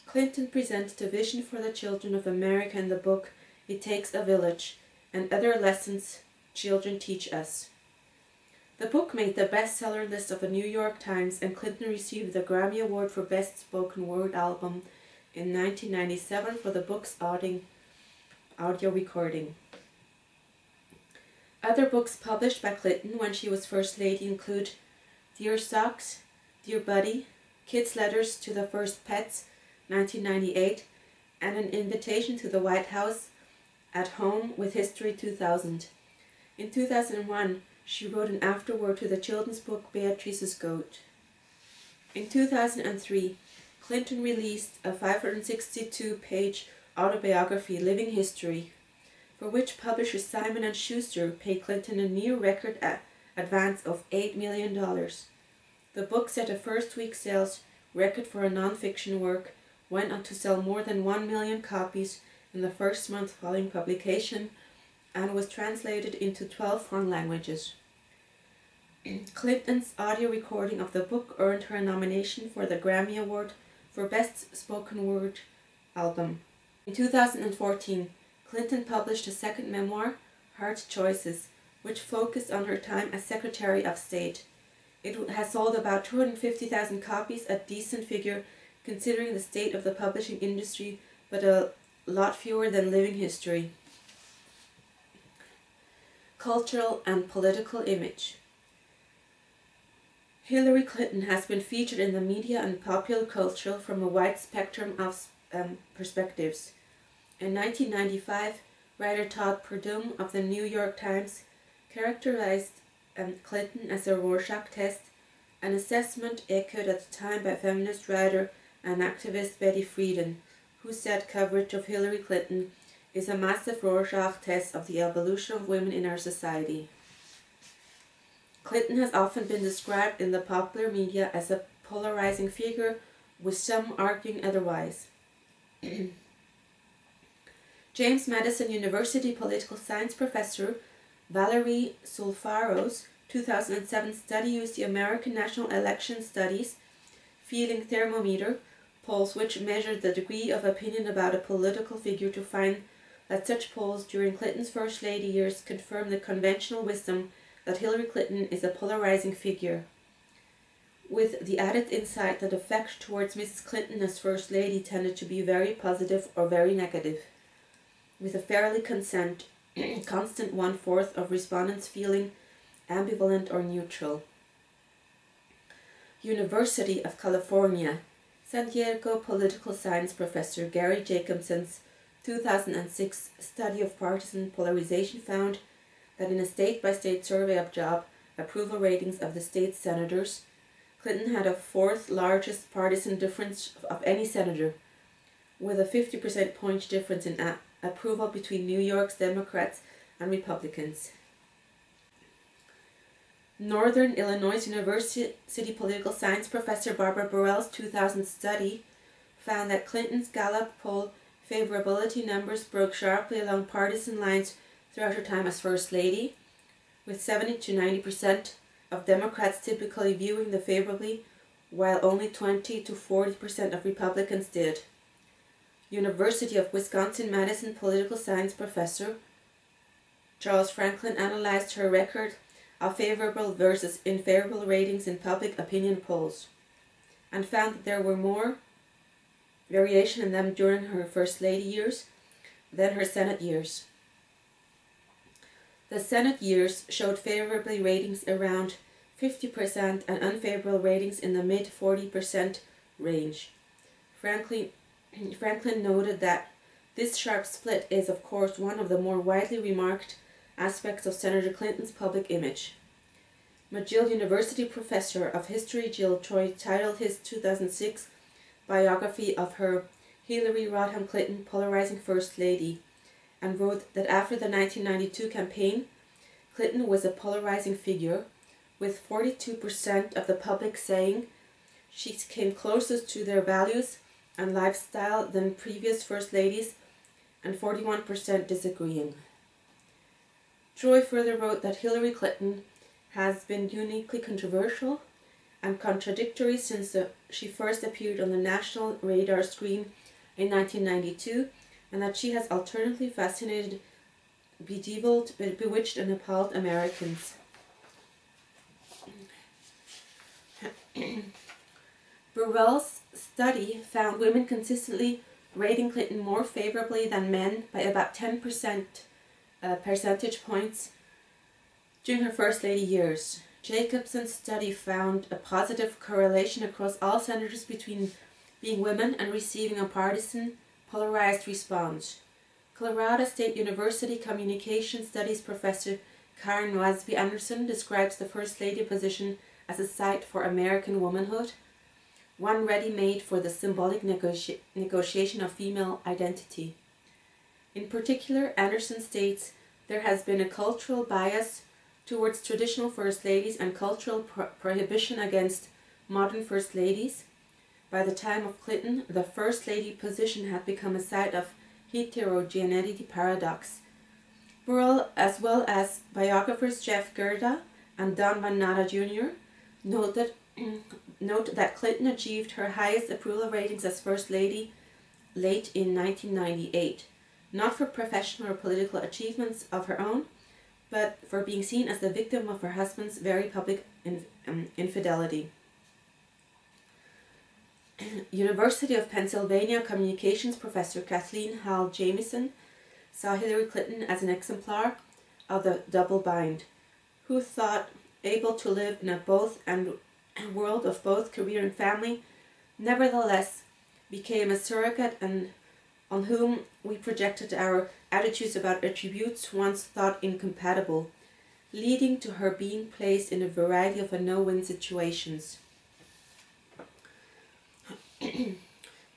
Clinton presented a vision for the children of America in the book It Takes a Village and Other Lessons Children Teach Us. The book made the bestseller list of the New York Times, and Clinton received the Grammy Award for Best Spoken Word Album in 1997 for the book's audio recording. Other books published by Clinton when she was First Lady include Dear Socks, Dear Buddy, Kids' Letters to the First Pets, 1998, and An Invitation to the White House, At Home with History, 2000. In 2001, she wrote an afterword to the children's book Beatrice's Goat. In 2003, Clinton released a 562-page autobiography, Living History, for which publisher Simon & Schuster paid Clinton a near-record advance of $8 million. The book set a first-week sales record for a non-fiction work, went on to sell more than 1 million copies in the first month following publication, and was translated into 12 foreign languages. Clinton's audio recording of the book earned her a nomination for the Grammy Award for Best Spoken Word Album. In 2014, Clinton published a second memoir, Hard Choices, which focused on her time as Secretary of State. It has sold about 250,000 copies, a decent figure considering the state of the publishing industry, but a lot fewer than Living History. Cultural and political image. Hillary Clinton has been featured in the media and popular culture from a wide spectrum of perspectives. In 1995, writer Todd Purdum of the New York Times characterized Clinton as a Rorschach test an assessment echoed at the time by feminist writer and activist Betty Friedan, who said coverage of Hillary Clinton is a massive Rorschach test of the evolution of women in our society. Clinton has often been described in the popular media as a polarizing figure, with some arguing otherwise. James Madison University political science professor Valerie Sulfaro's 2007 study used the American National Election Studies feeling thermometer polls, which measured the degree of opinion about a political figure, to find that such polls during Clinton's first lady years confirm the conventional wisdom that Hillary Clinton is a polarizing figure, with the added insight that effect towards Mrs. Clinton as First Lady tended to be very positive or very negative, with a fairly constant 1/4 of respondents feeling ambivalent or neutral. University of California, San Diego political science professor Gary Jacobson's 2006 study of partisan polarization found that in a state-by-state survey of job approval ratings of the state's senators, Clinton had a fourth largest partisan difference of any senator, with a 50% point difference in approval between New York's Democrats and Republicans. Northern Illinois University political science professor Barbara Burrell's 2000 study found that Clinton's Gallup poll favorability numbers broke sharply along partisan lines throughout her time as First Lady, with 70 to 90% of Democrats typically viewing the favorably, while only 20 to 40% of Republicans did. University of Wisconsin-Madison political science professor Charles Franklin analyzed her record of favorable versus unfavorable ratings in public opinion polls, and found that there were more variation in them during her First Lady years than her Senate years. The Senate years showed favorably ratings around 50% and unfavorable ratings in the mid-40% range. Franklin noted that this sharp split is, of course, one of the more widely remarked aspects of Senator Clinton's public image. McGill University professor of history Jill Choi titled his 2006 biography of her Hillary Rodham Clinton Polarizing First Lady, and wrote that after the 1992 campaign, Clinton was a polarizing figure, with 42% of the public saying she came closest to their values and lifestyle than previous First Ladies, and 41% disagreeing. Troy further wrote that Hillary Clinton has been uniquely controversial and contradictory since she first appeared on the national radar screen in 1992, and that she has alternately fascinated, bedeviled, bewitched, and appalled Americans. Burrell's study found women consistently rating Clinton more favorably than men by about 10 percentage points during her First Lady years. Jacobson's study found a positive correlation across all senators between being women and receiving a partisan, polarized response. Colorado State University Communication Studies professor Karen Wasby Anderson describes the First Lady position as a site for American womanhood, one ready-made for the symbolic negotiation of female identity. In particular, Anderson states there has been a cultural bias towards traditional First Ladies and cultural prohibition against modern First Ladies. By the time of Clinton, the First Lady position had become a site of heterogeneity paradox. Burrell, as well as biographers Jeff Gerda and Don Van Natta Jr., note that Clinton achieved her highest approval ratings as First Lady late in 1998, not for professional or political achievements of her own, but for being seen as the victim of her husband's very public infidelity. University of Pennsylvania communications professor Kathleen Hall Jamieson saw Hillary Clinton as an exemplar of the double bind, who thought able to live in a world of both career and family, nevertheless became a surrogate and on whom we projected our attitudes about attributes once thought incompatible, leading to her being placed in a variety of no-win situations.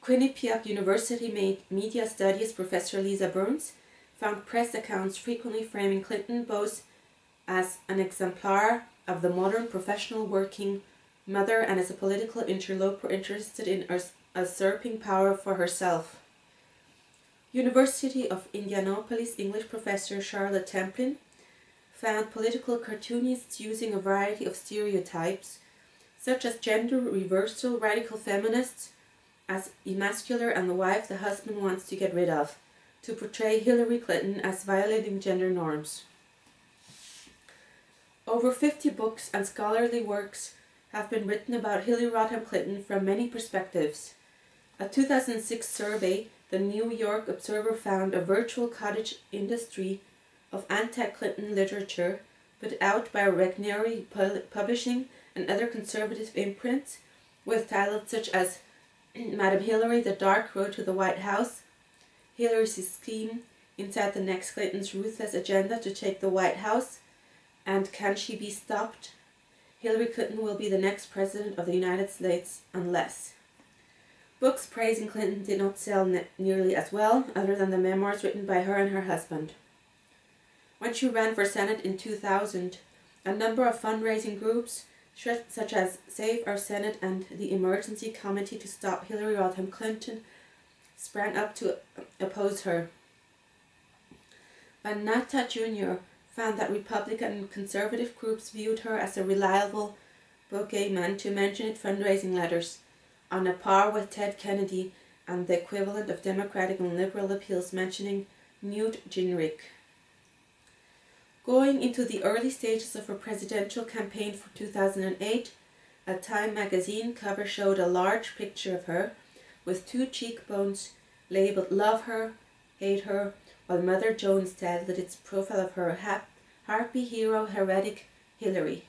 Quinnipiac University Media Studies professor Lisa Burns found press accounts frequently framing Clinton both as an exemplar of the modern professional working mother and as a political interloper interested in usurping power for herself. University of Indianapolis English professor Charlotte Templin found political cartoonists using a variety of stereotypes, such as gender reversal radical feminists as emascular and the wife the husband wants to get rid of, to portray Hillary Clinton as violating gender norms. Over 50 books and scholarly works have been written about Hillary Rodham Clinton from many perspectives. A 2006 survey, the New York Observer found a virtual cottage industry of anti-Clinton literature put out by Regnery Publishing and other conservative imprints, with titles such as Madam Hillary, The Dark Road to the White House, Hillary's Scheme Inside the Next Clinton's Ruthless Agenda to Take the White House, and Can She Be Stopped? Hillary Clinton will be the next president of the United States unless. Books praising Clinton did not sell nearly as well, other than the memoirs written by her and her husband. When she ran for Senate in 2000, a number of fundraising groups, such as Save Our Senate and the Emergency Committee to Stop Hillary Rodham Clinton, sprang up to oppose her. Banata Jr. found that Republican and conservative groups viewed her as a reliable bogeyman, to mention it, fundraising letters, on a par with Ted Kennedy and the equivalent of Democratic and liberal appeals mentioning Newt Gingrich. Going into the early stages of her presidential campaign for 2008, a Time magazine cover showed a large picture of her with two cheekbones labeled Love Her, Hate Her, while Mother Jones titled its profile of her Harpy Hero Heretic Hillary.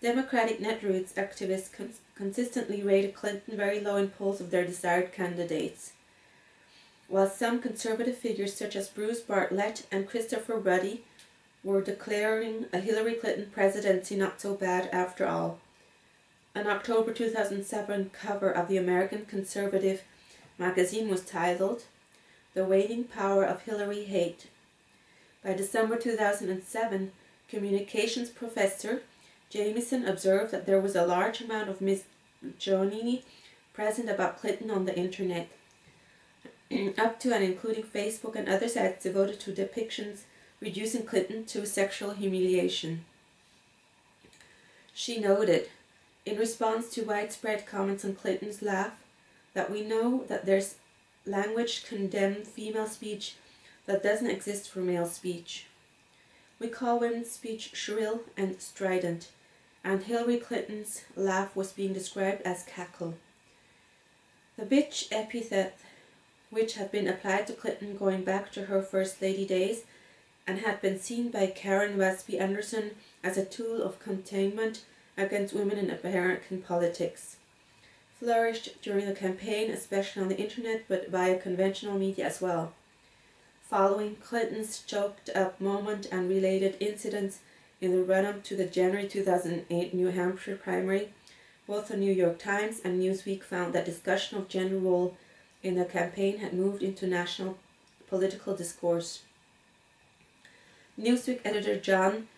Democratic Netroots activists consistently rated Clinton very low in polls of their desired candidates, while some conservative figures such as Bruce Bartlett and Christopher Ruddy were declaring a Hillary Clinton presidency not so bad after all. An October 2007 cover of the American Conservative magazine was titled The Waning Power of Hillary Hate. By December 2007, communications professor Jamieson observed that there was a large amount of misogyny present about Clinton on the internet, up to and including Facebook and other sites devoted to depictions reducing Clinton to sexual humiliation. She noted, in response to widespread comments on Clinton's laugh, that we know that there's language condemn female speech that doesn't exist for male speech. We call women's speech shrill and strident, and Hillary Clinton's laugh was being described as cackle. The bitch epithet, which had been applied to Clinton going back to her First Lady days, and had been seen by Karen Westby Anderson as a tool of containment against women in American politics, flourished during the campaign, especially on the internet, but via conventional media as well. Following Clinton's choked-up moment and related incidents in the run-up to the January 2008 New Hampshire primary, both the New York Times and Newsweek found that discussion of gender role in the campaign had moved into national political discourse. Newsweek editor John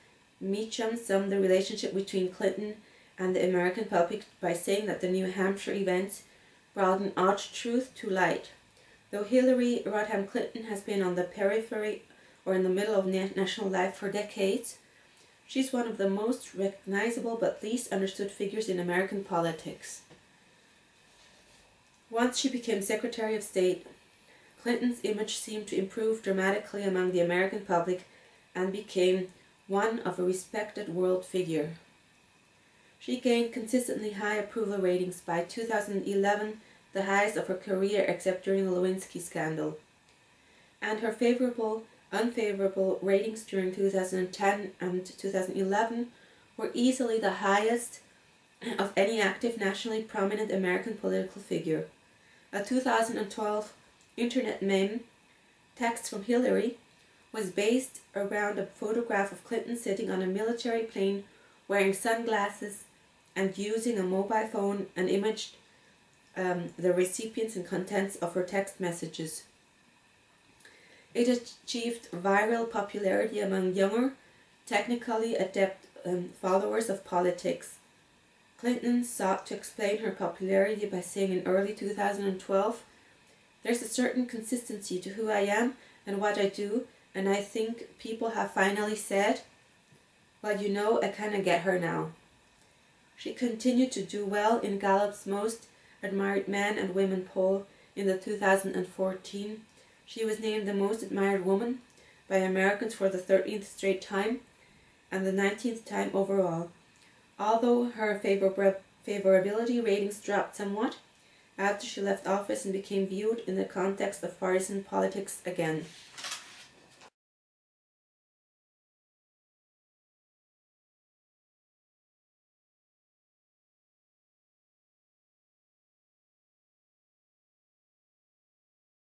Meacham summed the relationship between Clinton and the American public by saying that the New Hampshire events brought an odd truth to light. Though Hillary Rodham Clinton has been on the periphery or in the middle of national life for decades, she's one of the most recognizable but least understood figures in American politics. Once she became Secretary of State, Clinton's image seemed to improve dramatically among the American public and became one of a respected world figure. She gained consistently high approval ratings by 2011, the highest of her career except during the Lewinsky scandal. And her unfavorable ratings during 2010 and 2011 were easily the highest of any active nationally prominent American political figure. A 2012 internet meme, Text from Hillary, was based around a photograph of Clinton sitting on a military plane wearing sunglasses and using a mobile phone, and imaged the recipients and contents of her text messages. It achieved viral popularity among younger, technically adept followers of politics. Clinton sought to explain her popularity by saying in early 2012, "There's a certain consistency to who I am and what I do, and I think people have finally said, well, you know, I kind of get her now." She continued to do well in Gallup's Most Admired Men and Women poll in the 2014. She was named the Most Admired Woman by Americans for the 13th straight time and the 19th time overall, although her favorability ratings dropped somewhat after she left office and became viewed in the context of partisan politics again.